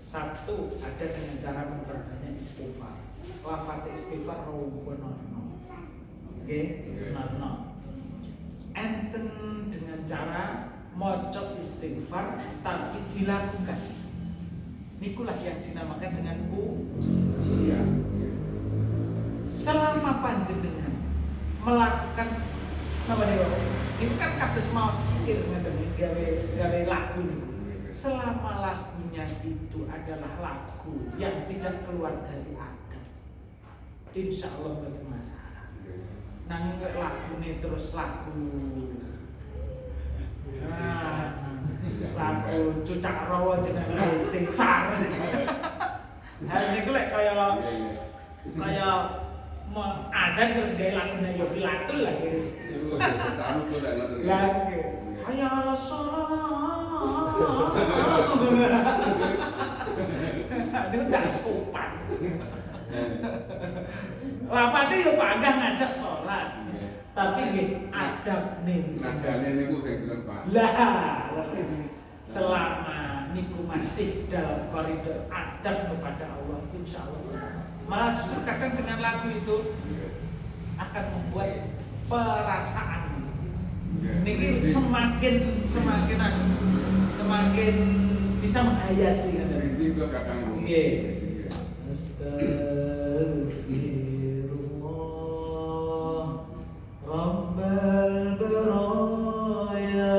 Satu, ada dengan cara memperbanyak istighfar. Lafaz istighfar robono. Oke, nono. Enten dengan cara mocok istighfar tapi dilakukan. Nikulah yang dinamakan dengan pujian. Selama panjenengan melakukan apa nih, ini kan kados mau sikir ngeten gawe lagu nih. Selama lagunya itu adalah lagu yang tidak keluar dari adab, insya Allah tidak masalah. Nanging lagu ini terus lagu lagu cucak rawa jenenge istighfar. Hal niku lek kaya adzan terus gawe lagune ya filatul lagi. Lagi. Hayya 'alas shalah. Itu ndak sopan. Lafate yo panggah ngajak salat. Tapi nggih adab ning nadane niku sing bener, Pak. Lah, selama niku masih dalam koridor adab kepada Allah, insyaallah. Malah justru kadang dengan lagu itu akan membuat perasaan niki semakin bisa menghayati kan. Itu kadang Nggih. Astaghfirullah Rabbal baraya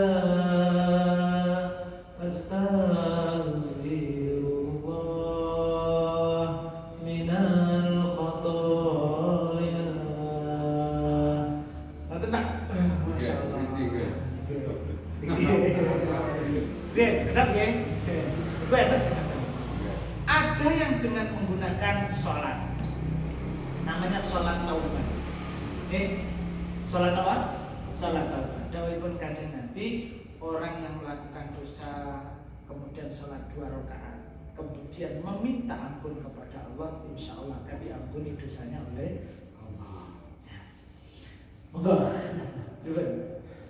Astaghfirullah minal khataya. Nanti nak Masya Allah. Lihat, sedap ya. Itu enak sedap. Ada yang dengan menggunakan sholat, namanya sholat taubat. Sholat apa? Sholat taubat. Dawuhipun Kanjeng Nabi, orang yang melakukan dosa kemudian sholat 2 rakaat, kemudian meminta ampun kepada Allah, insya Allah akan diampuni dosanya oleh Allah. Monggo,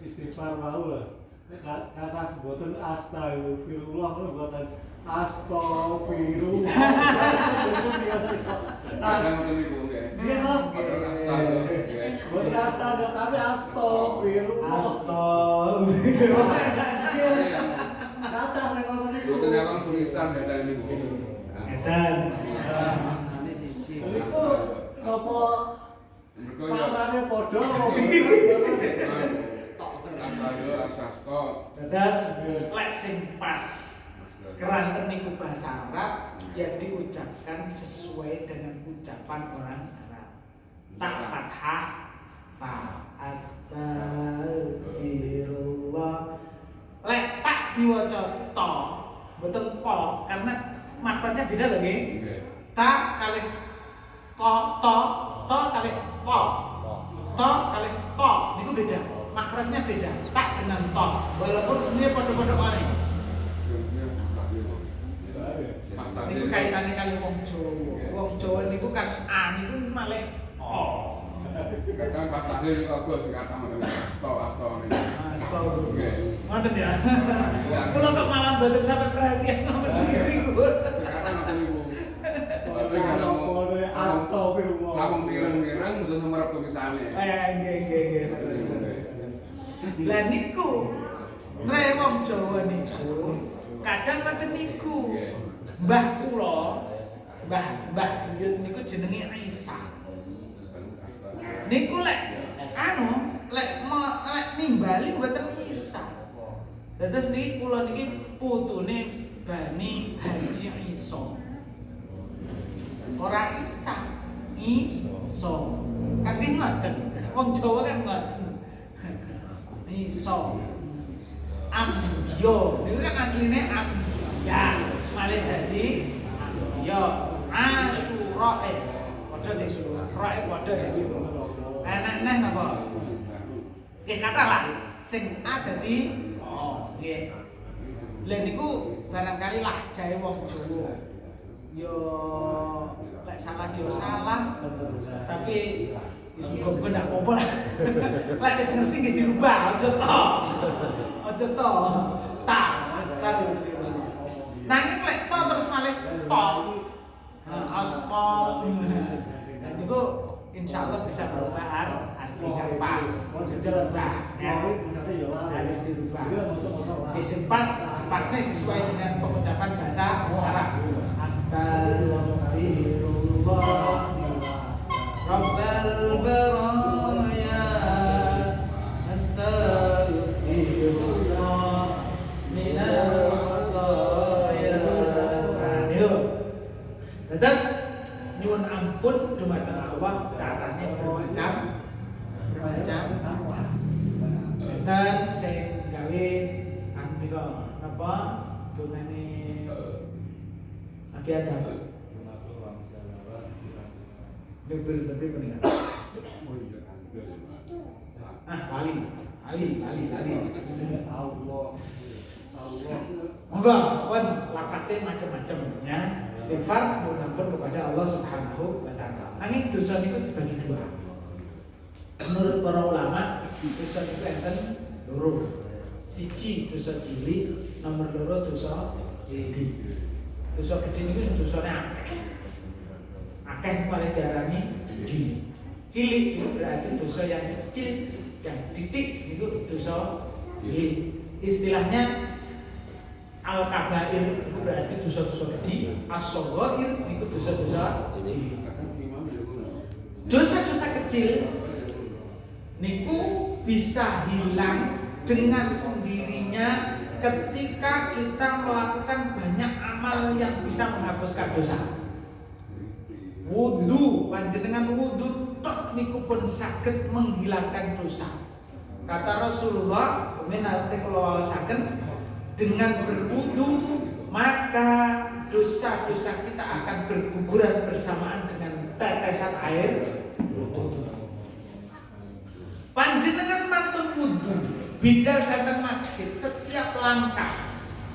istighfar mau lah. Kata boten astagfirullah boten Astagfirullah. Kadang ngoten niku nggih. Iya toh? Padahal astaga nggih. Bukan astaga tapi astagfirullah. Astagfirullah. Kata saya ngoten niku. Mboten awang tulisan biasa niku. Edan. Niku napa Mergo ya pamane padha. astaga asasto. Dadas lek sing pas keranten niku bahasa Arab yang diucapkan sesuai dengan ucapan orang Arab. Tak fathah, ta astagfirullah. Lek tak diwaca to, mboten po karena makhrajnya beda lho nggih. Nggih. Ta kalih to kalih po. To kalih po niku beda. Makhrajnya beda. Tak dengan to. Walaupun ini padha-padha wae. Niku kaitane kali wong Jawa. Wong Jawa niku kan a niku malih o. Kadang pas tahlil kok Gus kata ngoten asto niku. Astagfirullah. Nggih. Ngoten ya. Kula kok malah mboten sampe perhatian ngoten niku. Kadang ngoten niku. Astagfirullah. Lamun pirang-pirang mboten semerap tulisane. Nggih. Terus. Lah niku ngre wong Jawa niku kadang ngoten niku. Mbah kula, Mbah Duyut niku jenenge Aisyah. Niku lek nimbali mboten Isa. Dados niki kula niki putune Bani Haji Isa. Ora Isa, Isa. Kan ngoten. Wong Jawa kan ngoten. Isa. Ambiyo, niku kan asline ambiya. Malih dadi ambiya. Asyura padha ning Sura. Rae padha ning Sura. Enak neh napa? Nggih kata lah sing A dadi oh nggih. Lha niku barangkali lahjahe wong Jawa. Yo lek salah yo salah. Tapi wis muga-muga ndak apa-apa lah. Lek wis ngerti nggih dirubah aja to. Aja to. Ta astagfirullah. Nanging lek to terus malih to. Astagfirullah. Niku insyaallah bisa berubah artinya pas. Dirubah ya. Harus dirubah. Disempas pasnya sesuai dengan pengucapan bahasa Arab. Astagfirullah Rabbal baraya Astagfirullah minal khataya. Tetes nyuwun ampun dumateng Allah caranya bermacam-macam. Dan saya gawe nika napa dongane Aki Adam. Lebih tapi punika. Ali. Monggo pun lafate macam-macam ya. Istighfar mudah-mudahan kepada Allah Subhanahu wa taala. Nanging dosa niku dibagi dua. Menurut para ulama, dosa niku enten loro. Siji dosa cilik, nomor loro dosa gede. Dosa gede niku dosane akeh. Akeh paling diarani gede. Cilik itu berarti dosa yang kecil, yang titik itu dosa cilik. Istilahnya al-kabair itu berarti dosa-dosa gede, as-shaghair itu dosa-dosa cilik. Dosa-dosa kecil niku bisa hilang dengan sendirinya ketika kita melakukan banyak amal yang bisa menghapuskan dosa. Wudu, panjenengan wudu tok niku pun saged menghilangkan dosa. Kata Rasulullah, menate kula waosaken, dengan berwudu maka dosa-dosa kita akan berguguran bersamaan dengan tetesan air wudu. Panjenengan mantun wudu, bidal datang masjid, setiap langkah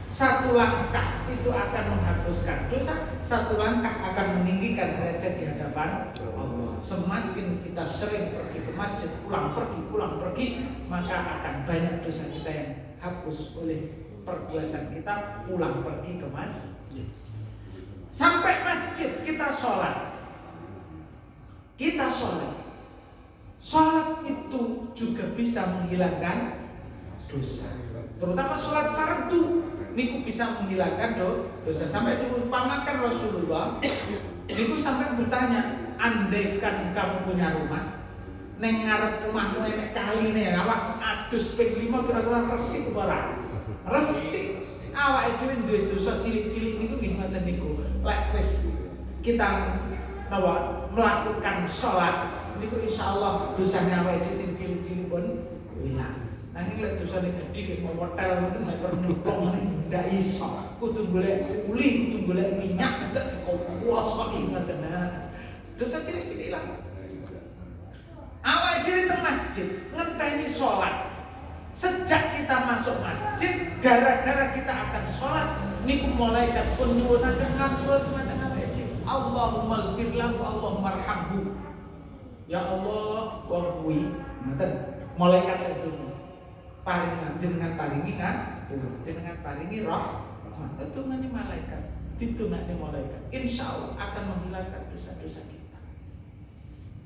satu langkah itu akan menghapuskan dosa, satu langkah akan meninggikan derajat di hadapan Allah. Semakin kita sering pergi ke masjid, pulang pergi, maka akan banyak dosa kita yang hapus oleh perbuatan kita pulang pergi ke masjid. Sampai masjid kita sholat. Kita sholat. Sholat itu juga bisa menghilangkan dosa. Terutama sholat fardu niku bisa menghilangkan dosa. Sampai diumpamakan Rasulullah niku sampai bertanya, andaikan kamu punya rumah neng ngarep rumahmu enek kali nih awak adus ping 5 kira-kira resik ora? Resik. Awake dhewe duwe dosa cilik-cilik niku nggih ngoten niku. Lek wis kita melakukan sholat niku insyaallah dosane awake dhewe sing cilik-cilik pun hilang. Nanging lek dosane gedhe kaya mau hotel ngoten mek nyemplung ndak iso. Kudu golek kuli, kudu golek minyak nek dikowosoki ngoten. Dosa cilik-cilik hilang. Awake dhewe teng masjid ngenteni sholat. Sejak kita masuk masjid, gara-gara kita akan sholat, niku malaikat pun nyuwunaken ngapura dumateng awake dhewe. Allahumma ighfir lahu, Allahumma arhamhu. Ya Allah, wong kuwi ngoten. Malaikat itu paring jenengan paringi ngapura, jenengan paringi rahmat. Ditungani malaikat, ditungani malaikat. Insyaallah akan menghilangkan dosa-dosa kita.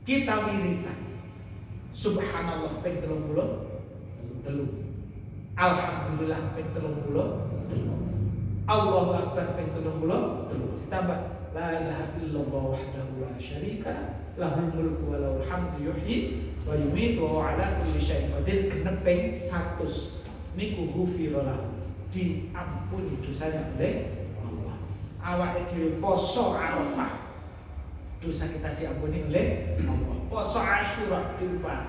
Kita wiritan. Subhanallah ping 33. Alhamdulillah ping 33. Allahu akbar ping 33. Ditambah la ilaha illallah wahdahu la syarika lahul mulku wa lahul hamdu yuhyi wa yumiitu wa ala kulli syai'in qadir. Genep ping 100 niku ghufira diampuni dosanya oleh Allah. Awake dhewe poso Arafah, dosa kita diampuni oleh Allah. Poso Asyura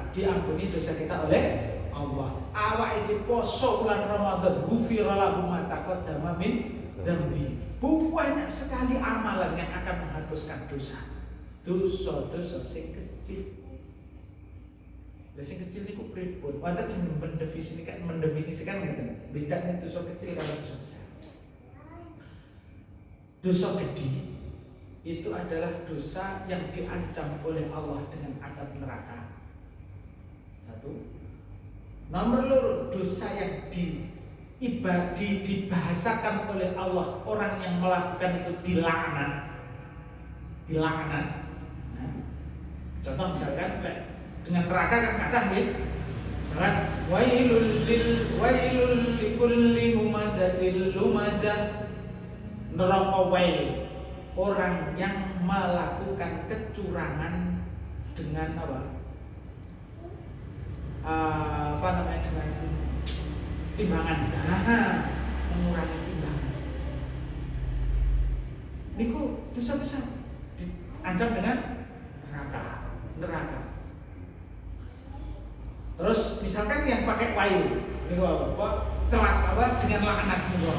diampuni dosa kita oleh Allah. Awake dhewe poso bulan Ramadan ghufira lahu ma taqaddama min dambi. Banyak sekali amalan yang akan menghapuskan dosa. Dosa-dosa sing kecil. Lah sing kecil niku pripun? Wonten sing mendefinisikan ngeten. Bedane dosa kecil karo dosa besar. Dosa gede itu adalah dosa yang diancam oleh Allah dengan azab neraka. Satu. Nomor loro, dosa yang dibahasakan oleh Allah, orang yang melakukan itu dilaknat. Nah, contoh misalkan dengan neraka kan kadang nggih. Misalkan wailul likulli humazatil lumazah. Neraka wail, orang yang melakukan kecurangan dengan dengan timbangan, mengurangi timbangan. Niku dosa besar, diancam dengan neraka. Terus misalkan yang pakai wail, niku celaka dengan laknat niku.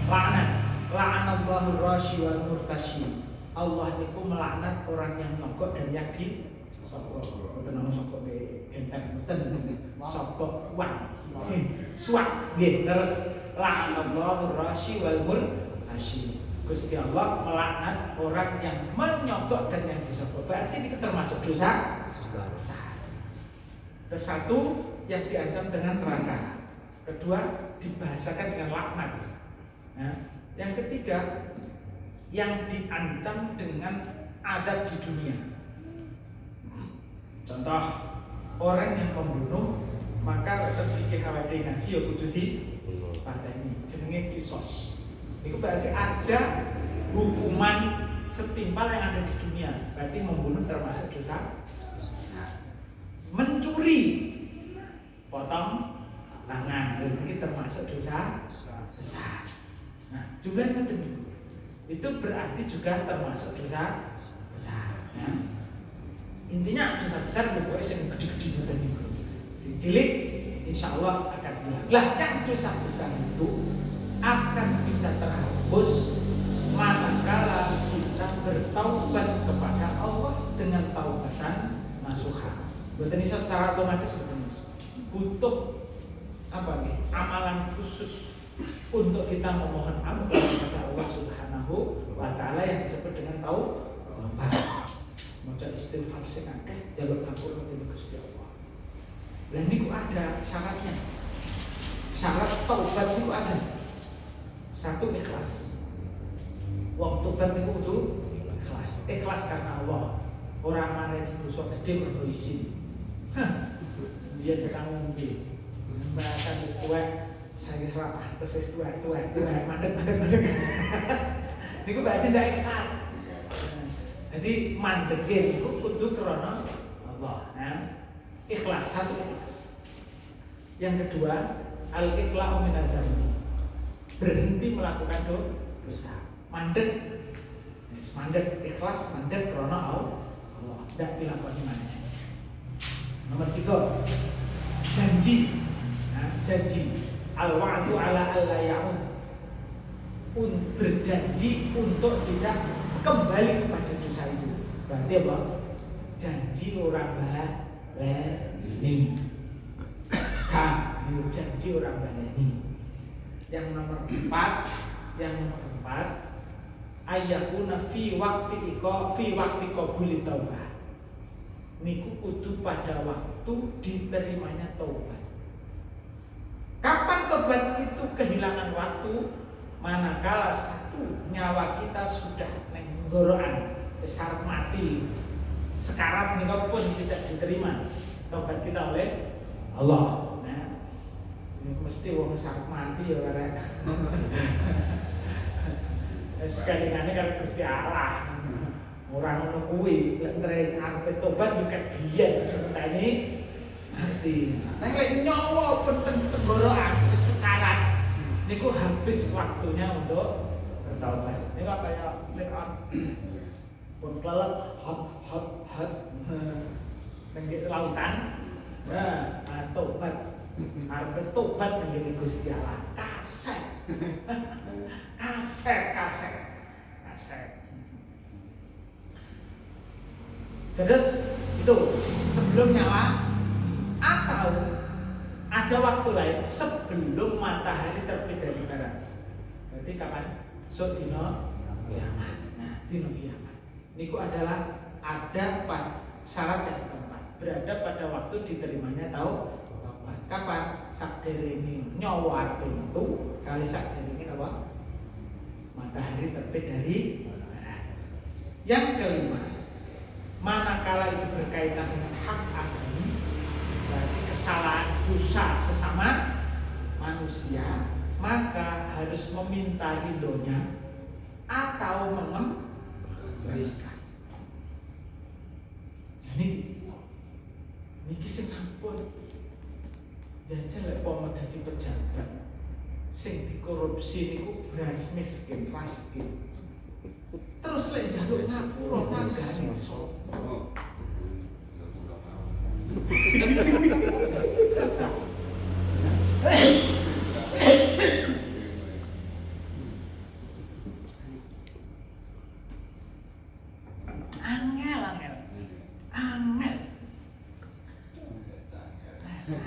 Laknat. La'anallahu rashi wal murtashi. Allah niku melaknat orang yang nyogok dan yang disogok. Mboten namung sogok genteng, mboten sogok uang. Suap nggih, terus la'anallahu rashi wal murtashi. Gusti Allah melaknat orang yang menyogok dan yang disogok. Berarti ini termasuk dosa besar. Terus satu yang diancam dengan neraka. Kedua dibahasakan dengan laknat. Nah, yang ketiga, yang diancam dengan adab di dunia. Contoh, orang yang membunuh, maka letak fikih awake ngaji ya kudu dipateni. Jenenge kisos. Itu berarti ada hukuman setimpal yang ada di dunia. Berarti membunuh termasuk dosa besar. Mencuri, potong tangan, ini termasuk dosa besar. Nah, jumlahnya itu berarti juga termasuk dosa besar. Ya. Intinya dosa besar pokoknya yang gede-gede ngoten niku. Sing cilik insyaallah akan hilang. Lah yang dosa besar itu akan bisa terhapus manakala kita bertaubat kepada Allah dengan taubatan nasuha. Mboten iso secara otomatis mboten iso. Butuh amalan khusus untuk kita memohon ampun kepada Allah Subhanahu wa taala yang disebut dengan taubat. Maca istighfar sing akeh, njaluk ngapura dening Gusti Allah. Lah niku ada syaratnya. syarat taubat itu ada. Satu, ikhlas. Wong tobat niku kudu ikhlas. Ikhlas karena Allah. Ora mareni dosa gedhe mergo isin. Biyen tekan ngombe. Bahasa wis tuwek, saya salah pantes wis tuwek, mandek. Niku berarti ndak ikhlas. Jadi mandeke niku kudu krana Allah. Nah, ikhlas, satu ikhlas. Yang kedua, al-iqla'u minadz dzambi. Berhenti melakukan dosa. Mandek. Mandek ikhlas, mandek krana Allah. Tidak dilakoni mana. Nomor 3, janji. Nah, janji. Al-wa'du ala alla ya'ud. Berjanji untuk tidak kembali kepada dosa itu. Berarti apa? Janji orang baleni. Janji orang baleni. Yang nomor 4, ayakuna fi waqti qabuli taubah. Niku kudu pada waktu diterimanya taubat. Kapan taubat itu kehilangan waktu? Manakala satu, nyawa kita sudah nenggorokan, besar mati, sekarat niku pun tidak diterima taubat kita oleh Allah. Nah, mesti wong sekarat mati ya karek. Sekali-kali kan Gusti Allah. Orang ngono kuwi lek nreng arep tobat yo ket biyen ceritane mati. Nek lek nyawa penting tenggorokan wis sekarat niku habis waktunya untuk bertaubat. Niku kaya Fir'aun. Pun kelelep hot nang lautan. Nah, tobat. Arep tobat nang Gusti Allah. Kaset. Terus itu sebelum nyala atau ada waktu lain sebelum matahari terbit dari barat. Berarti kapan? Dino kiamat. Nah, dino kiamat. Niku adalah ada syarat yang keempat. Berada pada waktu diterimanya taubat. Kapan? Sakderenge nyawa arep metu kali sakderenge apa? Matahari terbit dari barat. Yang kelima, manakala itu berkaitan dengan hak agami, berarti kesalahan dosa sesama manusia, maka harus meminta ridhonya atau mengembalikan. Jadi niki sing ampun jajal lek pomo dadi pejabat sing dikorupsi niku beras miskin raskin. Terus lek njaluk ngapura nanggane sapa?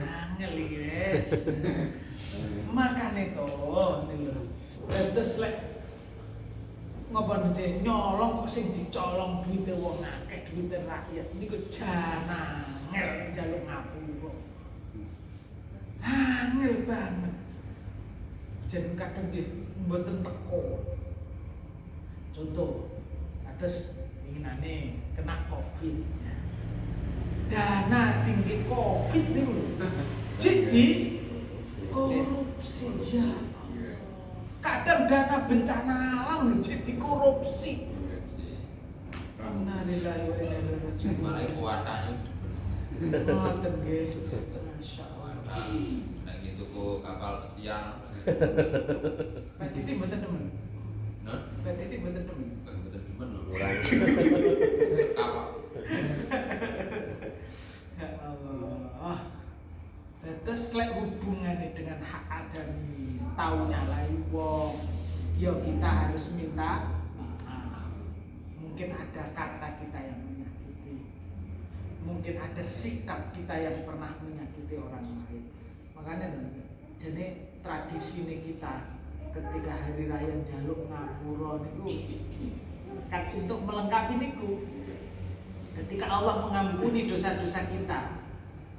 Angel iki wis. Makane to terus lek ngopo nje nyolong kok sing dicolong duwite wong akeh, duwite rakyat niku jan angel njaluk ngapura. Angel banget. Jen kadang nggih mboten teko. Contoh, atus inginane kena Covid. Dana tinggi Covid niku jadi korupsi ya. Kadang dana bencana alam lho jadi korupsi. Innalillahi wa inna ilaihi raji'un. Malah kuatane. Ngoten nggih. Masyaallah. Nek gitu ku kapal pesiar. Pak Didi mboten demen. Nah, Pak Didi mboten demen. betul demen lho. Kapal. Ya Allah. Terus lek hubungannya dengan hak agami, tahu nyalai wong, ya kita harus minta maaf. Mungkin ada kata kita yang menyakiti, mungkin ada sikap kita yang pernah menyakiti orang lain. Makanya jadi tradisi ini kita ketika hari raya Jaluk Ngapura niku kan untuk melengkapi niku. Ketika Allah mengampuni dosa-dosa kita,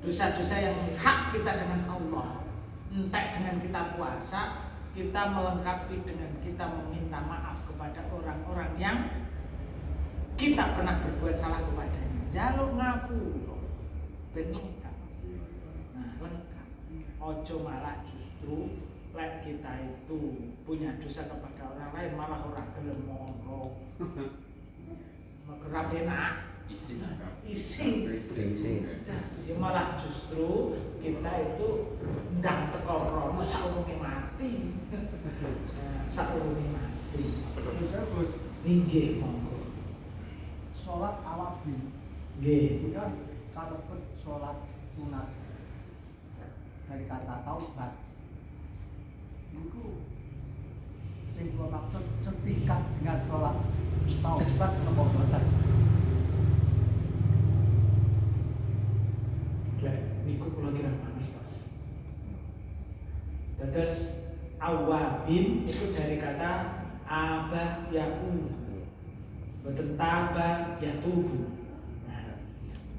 dosa-dosa yang hak kita dengan Allah, entek dengan kita puasa, kita melengkapi dengan kita meminta maaf kepada orang-orang yang kita pernah berbuat salah kepadanya. Jaluk ngapura, ben lengkap. Nah, lengkap. Ojo malah justru lek kita itu punya dosa kepada orang lain malah orang gelem moro. Magerap enak, isi. Ya malah justru kita itu ndang teko rono saurunge mati. Saurunge mati. Terus Nggih, monggo. sholat awabin. Nggih. Itu kan kalau sholat sunat dari kata taubat itu sing kula maksud setingkat dengan sholat taubat napa boten? Lek niku kula kira mangertos. Terus awabin itu dari kata abah ya'ud. Boten tabah yatubu. Nah,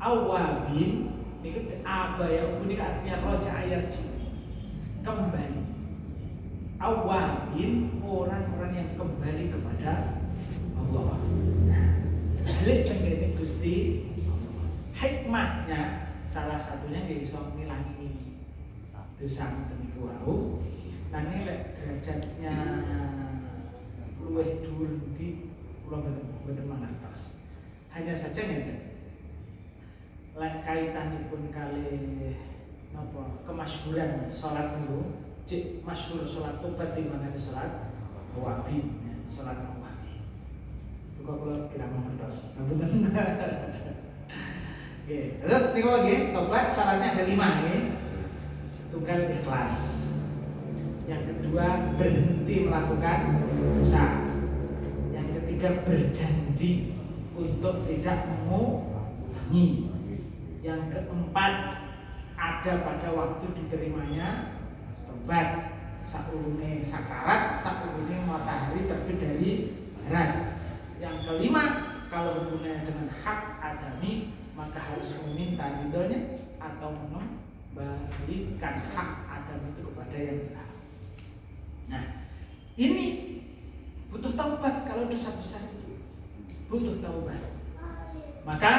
awabin niku abah ya'ud niku artinya roja yarji. Kembali. Awabin orang-orang yang kembali kepada Allah. Nah, balik tengene Gusti hikmahnya salah satunya nggih iso ngilangi dosa niku wau. Nanging lek derajatnya luwih dhuwur ndi kula boten mangertos. Hanya saja ngeten. Lek kaitanipun kalih napa kemasyhuran salat niku, cek masyhur salat tobat timbangane salat wabin, salat wabin. Itu kok kula kira mangertos. Ngapunten. Oke, terus niku nggih tobat syaratnya ada 5 nggih. Setunggal ikhlas. Yang kedua berhenti melakukan dosa. Yang ketiga berjanji untuk tidak mengulangi. Yang keempat ada pada waktu diterimanya tobat sakurunge sakarat, sakurunge matahari terbit dari barat. Yang kelima kalau hubungannya dengan hak adami maka harus meminta ridhonya atau mengembalikan hak adam itu kepada yang berhak. Nah, ini butuh taubat. Kalau dosa besar itu butuh taubat. Maka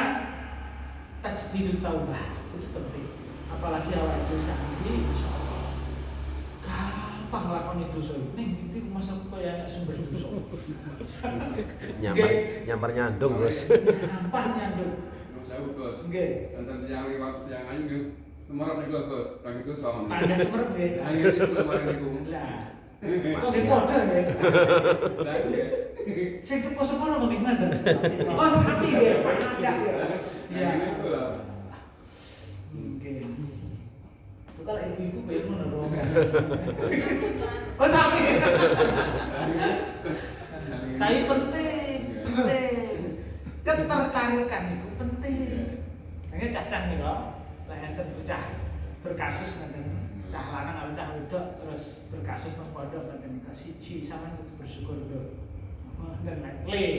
tajdidut taubah itu penting. Apalagi awal dosa ini, insya Allah gampang lakoni dosa. Ning titik masa kaya sumber dosa. Nyampar nyandung, Gus. Nyampar nyandung. Saya Gus. Nggih. Dan yang liwat yang ayu semerap niku Gus. Lagi itu soal. Tanda semerep nggih. Angin itu kemarin niku. Lah. Kok nggih padha nggih. Lah nggih. Sing sepo-sepo lho nggih ngoten. Oh, sapi nggih, ada ya. Iya. Angin itu lah. Oke. Itu kalau ibu-ibu bayar ngono dong. Oh, sapi. Tapi penting. Ketertarikan itu penting. Nggih cacah nih kok. Lah enten bocah berkasus ngeten. Cah lanang karo cah wedok terus berkasus nang pondok ngeten niku siji sampean kudu bersyukur lho. Dan lain.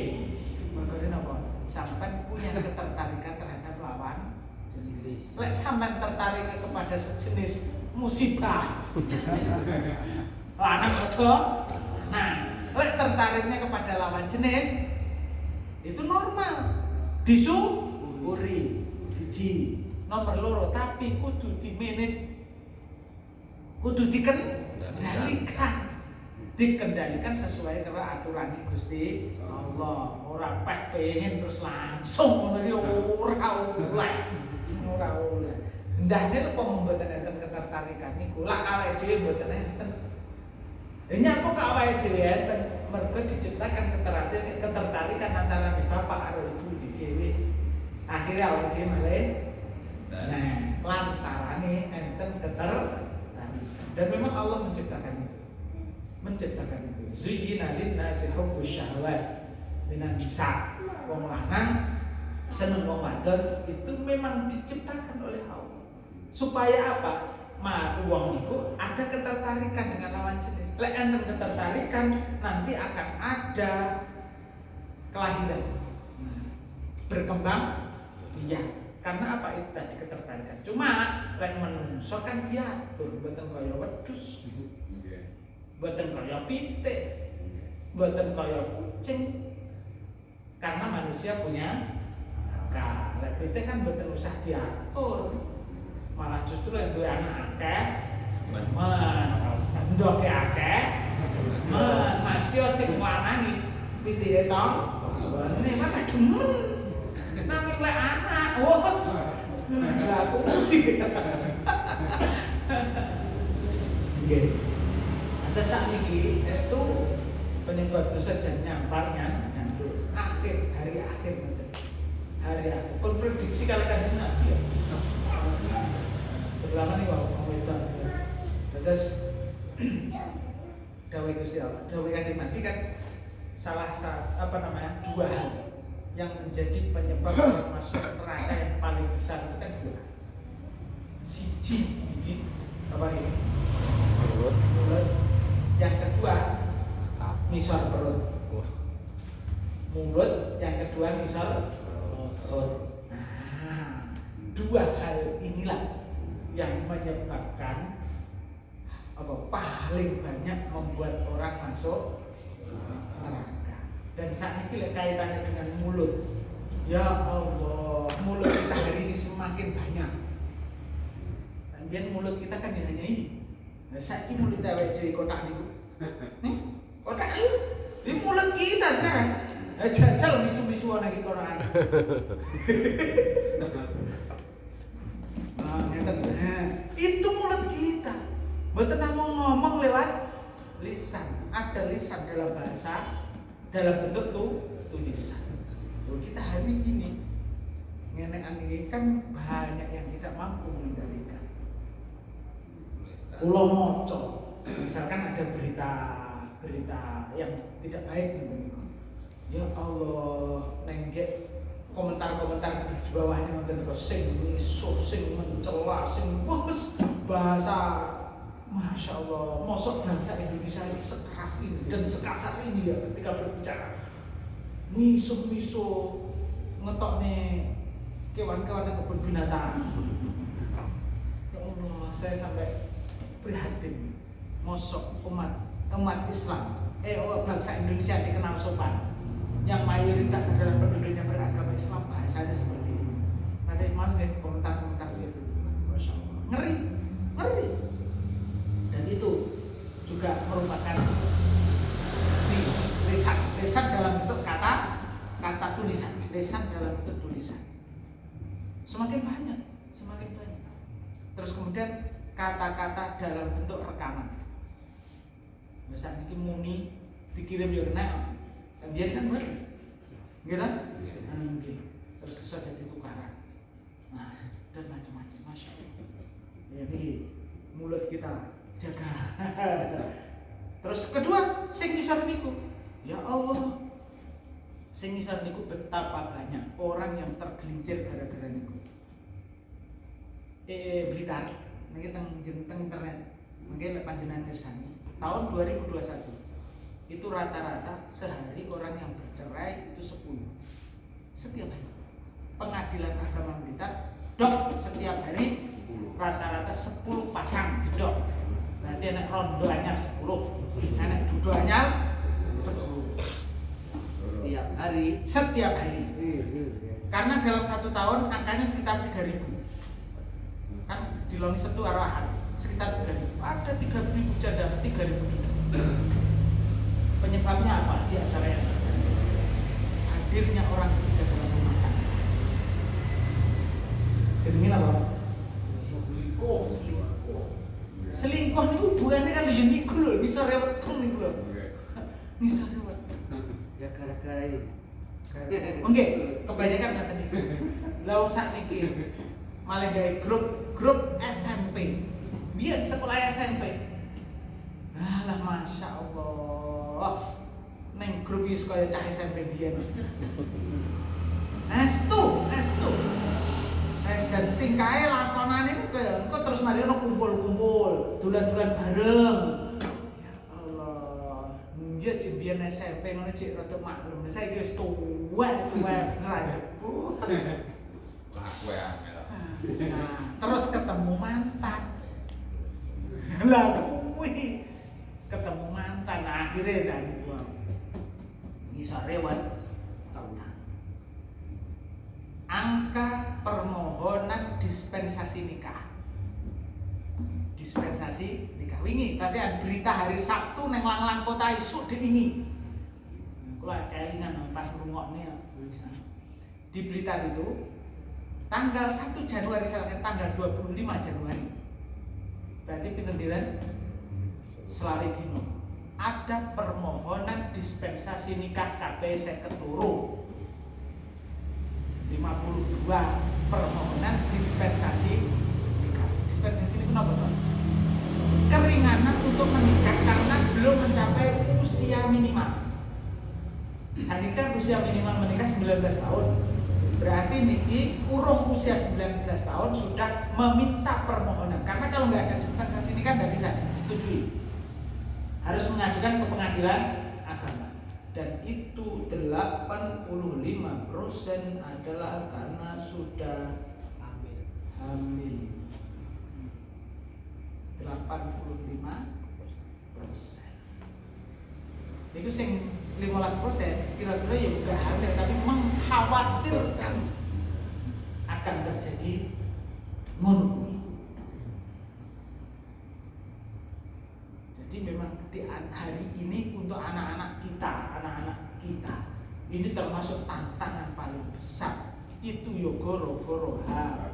Mergo napa? Sampean punya ketertarikan terhadap lawan jenis. Lek sampean tertarik kepada sejenis musibah. Lanang wedok. Nah, lek tertariknya kepada lawan jenis itu normal. Disyukuri. Siji. Nomor loro tapi kudu dimenit. Kudu dikendalikan sesuai karo aturan Gusti Allah. Ora peh pengen terus langsung ngono iki ora oleh. Ndahne kok mboten enten ketertarikan niku. Lak awake dhewe mboten enten. Nyapa kok awake dhewe enten? Mergo diciptakan ketertarikan antara bapak karo ibu dhewe. Akhirnya awake dhewe malih nah, lantarane enten ketertarikan. Dan memang Allah menciptakan itu. Zuyyina lin-nasi hubbus syahwat minan nisa. Wong lanang seneng wong wadon itu memang diciptakan oleh Allah. Supaya apa? Wong niku ada ketertarikan dengan lawan jenis. Lek enten ketertarikan nanti akan ada kelahiran. Berkembang biak. Karena apa itu tadi ketertarikan. Cuma lek menungso kan diatur, mboten kaya wedhus, Nggih. mboten kaya pitik, mboten kaya kucing. Karena manusia punya akal. Lek pitik kan mboten usah diatur. Malah justru yang duwe anak akeh men ndoke akeh men masih sing nglanangi pitike to. Ini mah demen. Nanging lek anak, wos. Laku. Nggih. Ada sakniki estu penyebab dosa jan nyamparnya ngandung akhir hari akhir ngoten. Hari akhir. Kon prediksi kalau Kanjeng Nabi ya. Terutama nih wong wedok. Terus dawuh Gusti Allah, dawuh Kanjeng Nabi kan salah satu dua hal yang menjadi penyebab orang masuk neraka yang paling besar itu kan dua. Siji ini apa ini? Mulut. Yang kedua ngisor perut. Mulut. Yang kedua ngisor perut. Nah, dua hal inilah yang menyebabkan paling banyak membuat orang masuk neraka. Dan saat ini kaitannya dengan mulut. Ya Allah, mulut kita hari ini semakin banyak. Dan biar mulut kita kan hanya ini. Nah, saat ini mulut kita di kotak ini. Kotak ini di mulut kita sekarang. Jajal misu-misu lagi orang. Itu mulut kita. Mboten namung ngomong lewat lisan. Ada lisan dalam bahasa dalam bentuk tulisan. Kita hari ini ngenekan ini kan banyak yang tidak mampu mengendalikan. Kula maca, misalkan ada berita yang tidak baik nih. Ya Allah, nenggek komentar-komentar di bawahnya nonton kok sing miso, sing mencela, sing bahasa Masya Allah, mosok bangsa Indonesia ini sekeras ini dan sekasar ini ya ketika berbicara. Miso ngetokne kewan-kewan yang kebun binatang. Ya Allah, saya sampai prihatin. Mosok umat Islam, bangsa Indonesia dikenal sopan. Yang mayoritas adalah penduduknya beragama Islam, bahasanya seperti ini. Ada mas nih komentar-komentar itu, Masya Allah, ngeri. Dan itu juga merupakan lisan dalam bentuk kata tulisan, lisan dalam bentuk tulisan. Semakin banyak. Terus kemudian kata-kata dalam bentuk rekaman. Misalnya ini muni dikirim ya kena, dan dia kan betul, gitu kan? Terus bisa jadi tukaran. Nah, dan macam-macam, Masya Allah. Ini mulut kita jaga. Terus kedua, sing ngisor niku. Ya Allah. Sing ngisor niku betapa banyak orang yang tergelincir gara-gara niku. Blitar, niki teng internet. Mungkin panjenengan mirsani. Tahun 2021 itu rata-rata sehari orang yang bercerai itu 10 setiap hari. Pengadilan Agama Blitar dok setiap hari rata-rata 10 pasang di dok. Berarti anak rondo anyar 10, anak dudo anyar 10 setiap hari. Karena dalam 1 tahun angkanya sekitar 3.000. Kan di Longi Setu arahan sekitar 3.000. Ada 3.000 janda, 3.000 duda. Penyebabnya apa? Di antaranya hadirnya orang ketiga dalam rumah tangga. Jenenge apa? Selingkuh niku hubungannya kan ya niku lho, bisa reweteng niku lho. Bisa rewet. Ya gara-gara ini. Oke, kebanyakan kata niku. Lah wong sakniki malah gawe grup SMP. Biar sekolah SMP. Alah Masya Allah. Neng grup iki kaya cah SMP biyen. Estu. Dan tingkahe lakonane niku kaya engko terus mari ono kumpul-kumpul, dolan-dolan bareng. Ya Allah. Nggih jembian SMP ngono cek rada maklum. Saiki wis tuwek bener aja. Kue angel. Nah, terus ketemu mantan. Lah kuwi ketemu mantan akhirnya dari gua bisa rewat tahunan. Angka permohonan dispensasi nikah. Dispensasi nikah wingi kasih ada berita hari Sabtu neng Langlang Kota isuk diingi. Kula kelingan pas ngrungokne di Blitar itu tanggal 1 Januari sampai tanggal 25 Januari. Berarti pinten dinten? Selawe dino. Ada permohonan dispensasi nikah KB 52. 52 permohonan dispensasi nikah. Dispensasi itu apa, Pak? Keringanan untuk menikah karena belum mencapai usia minimal. Tadi kan usia minimal menikah 19 tahun. Berarti niki urung usia 19 tahun sudah meminta permohonan. Karena kalau nggak ada dispensasi ini kan nggak bisa disetujui. Harus mengajukan ke pengadilan agama. Dan itu 85% adalah karena sudah hamil. 85%. Itu sing 15% kira-kira ya udah hamil tapi mengkhawatirkan akan terjadi monogami. Jadi memang di hari ini untuk anak-anak kita ini termasuk tantangan paling besar. Itu yo goro-goro lah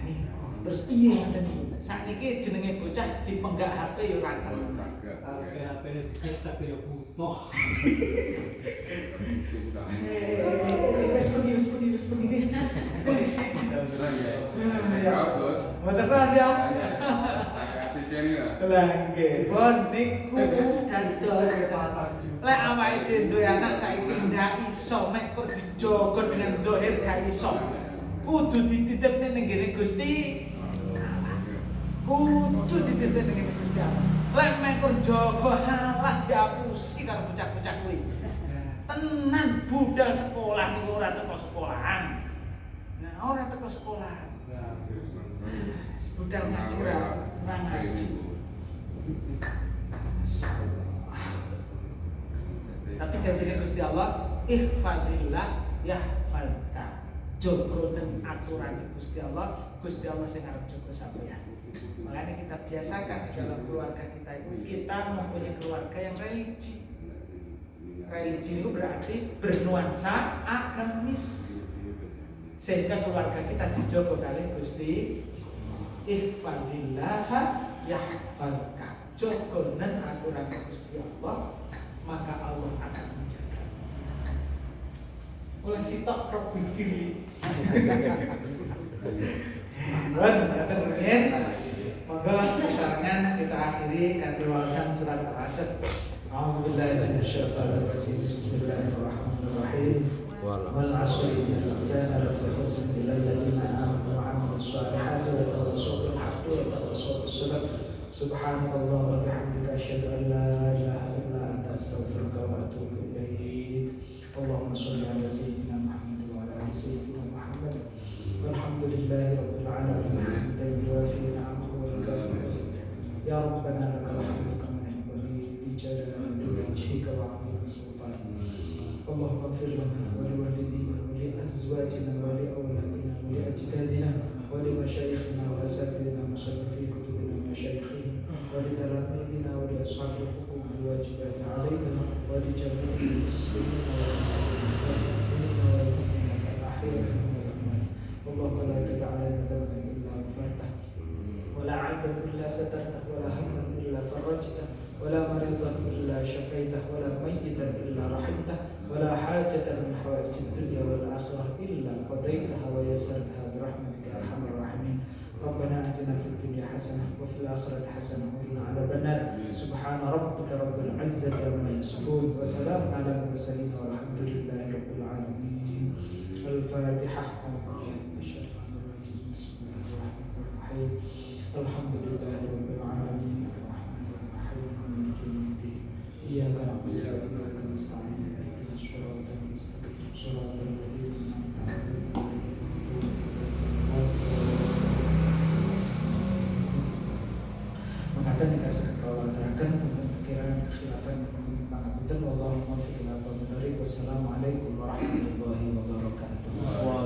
nih, terus piye ngoten niku? Sakniki jenenge bocah dipenggak HP yo ora tenang. HP dicek ya butuh. Wes pergi. Mboten keras ya. Saya kasih ceni lah. Lah nggih, pun niku dados lek awake dhewe duwe anak saiki ndak iso mek kok dijogo dengan dohir gak iso. Kudu dititipne ning ngene Gusti. Kudu dititipne ning ngene Gusti Allah. Lek mek jogo halah diapusi karo bocah-bocah kuwi. Tenan budal sekolah niku ora teko sekolahan. Nah, ora teko sekolahan. Budal ngaji ora ngaji. Tapi janjine Gusti Allah, ihfadillah yahfalka. Jogo dan aturan Gusti Allah sing arep jogo sampeyan. Makanya kita biasakan di dalam keluarga kita itu kita mempunyai keluarga yang religi. Religi itu berarti bernuansa agamis. Sehingga keluarga kita dijogo kali Gusti. Ihfadillah yahfalka. Jogonen aturan Gusti Allah, maka Allah akan menjaga. Oleh sitok Rabbil Firli. Monggo sekarang kita akhiri kanthi wawasan surat Al-Asr. A'udzubillahi minasyaitonir rajim. Bismillahirrahmanirrahim. Wal 'asri innal insana lafi khusr illa alladziina aamanu wa 'amilus shalihati wa tawassaw bil haqqi wa tawassaw bis sabr. Subhanallah wa bihamdika asyhadu an la ilaha illa anta astaghfiruka wa atubu ilaik. Allahumma shalli ala sayyidina Muhammad wa ala ali sayyidina Muhammad. Walhamdulillahi rabbil alamin. Hamdan yuwafi ni'amahu wa yukafi mazid. Ya Rabbana lakal hamdu kama yanbaghi li jalali wajhika wa 'azimi sultanik. Allahumma ighfir lana wa liwalidina wa li azwajina wa li awladina wa li ajdadina wa li mashayikhina wa asatidina musannifi kutubina wa mashayikhina wa li talamidina wa li ashabi huquq wajibati alaina wa li jami'il muslimina wal muslimat wal mu'minina wal mu'minat al ahya'i wal amwat. Allahumma la tad'a lana dhanban illa ghafartah wa la 'aiban illa satartah wa la hamman illa farajtah wa la maridan illa shafaitah wa la mayyitan illa rahimtah wa la hajatan min hawaijid dunya wal akhirah illa qadaitaha wa yassartaha bi rahmatika ya arhamar rahimin. Rabbana atina fid dunya hasanah wa fil akhirati hasanah wa qina adzabannar. Subhana rabbika rabbil izzati amma yasifun wa salamun alal mursalin walhamdulillahi rabbil alamin. Al-Fatihah. Bismillahirrahmanirrahim. Alhamdulillahi rabbil alamin. Ar-Rahmanir Rahim. Maliki yaumiddin. Iyyaka na'budu wa iyyaka nasta'in. Ihdinas siratal Jumatan yang kasih kekawan terakan untuk kekhilafan pangapunten wallahu muwaffiq ila aqwamit thoriq. Wassalamualaikum warahmatullahi wabarakatuh.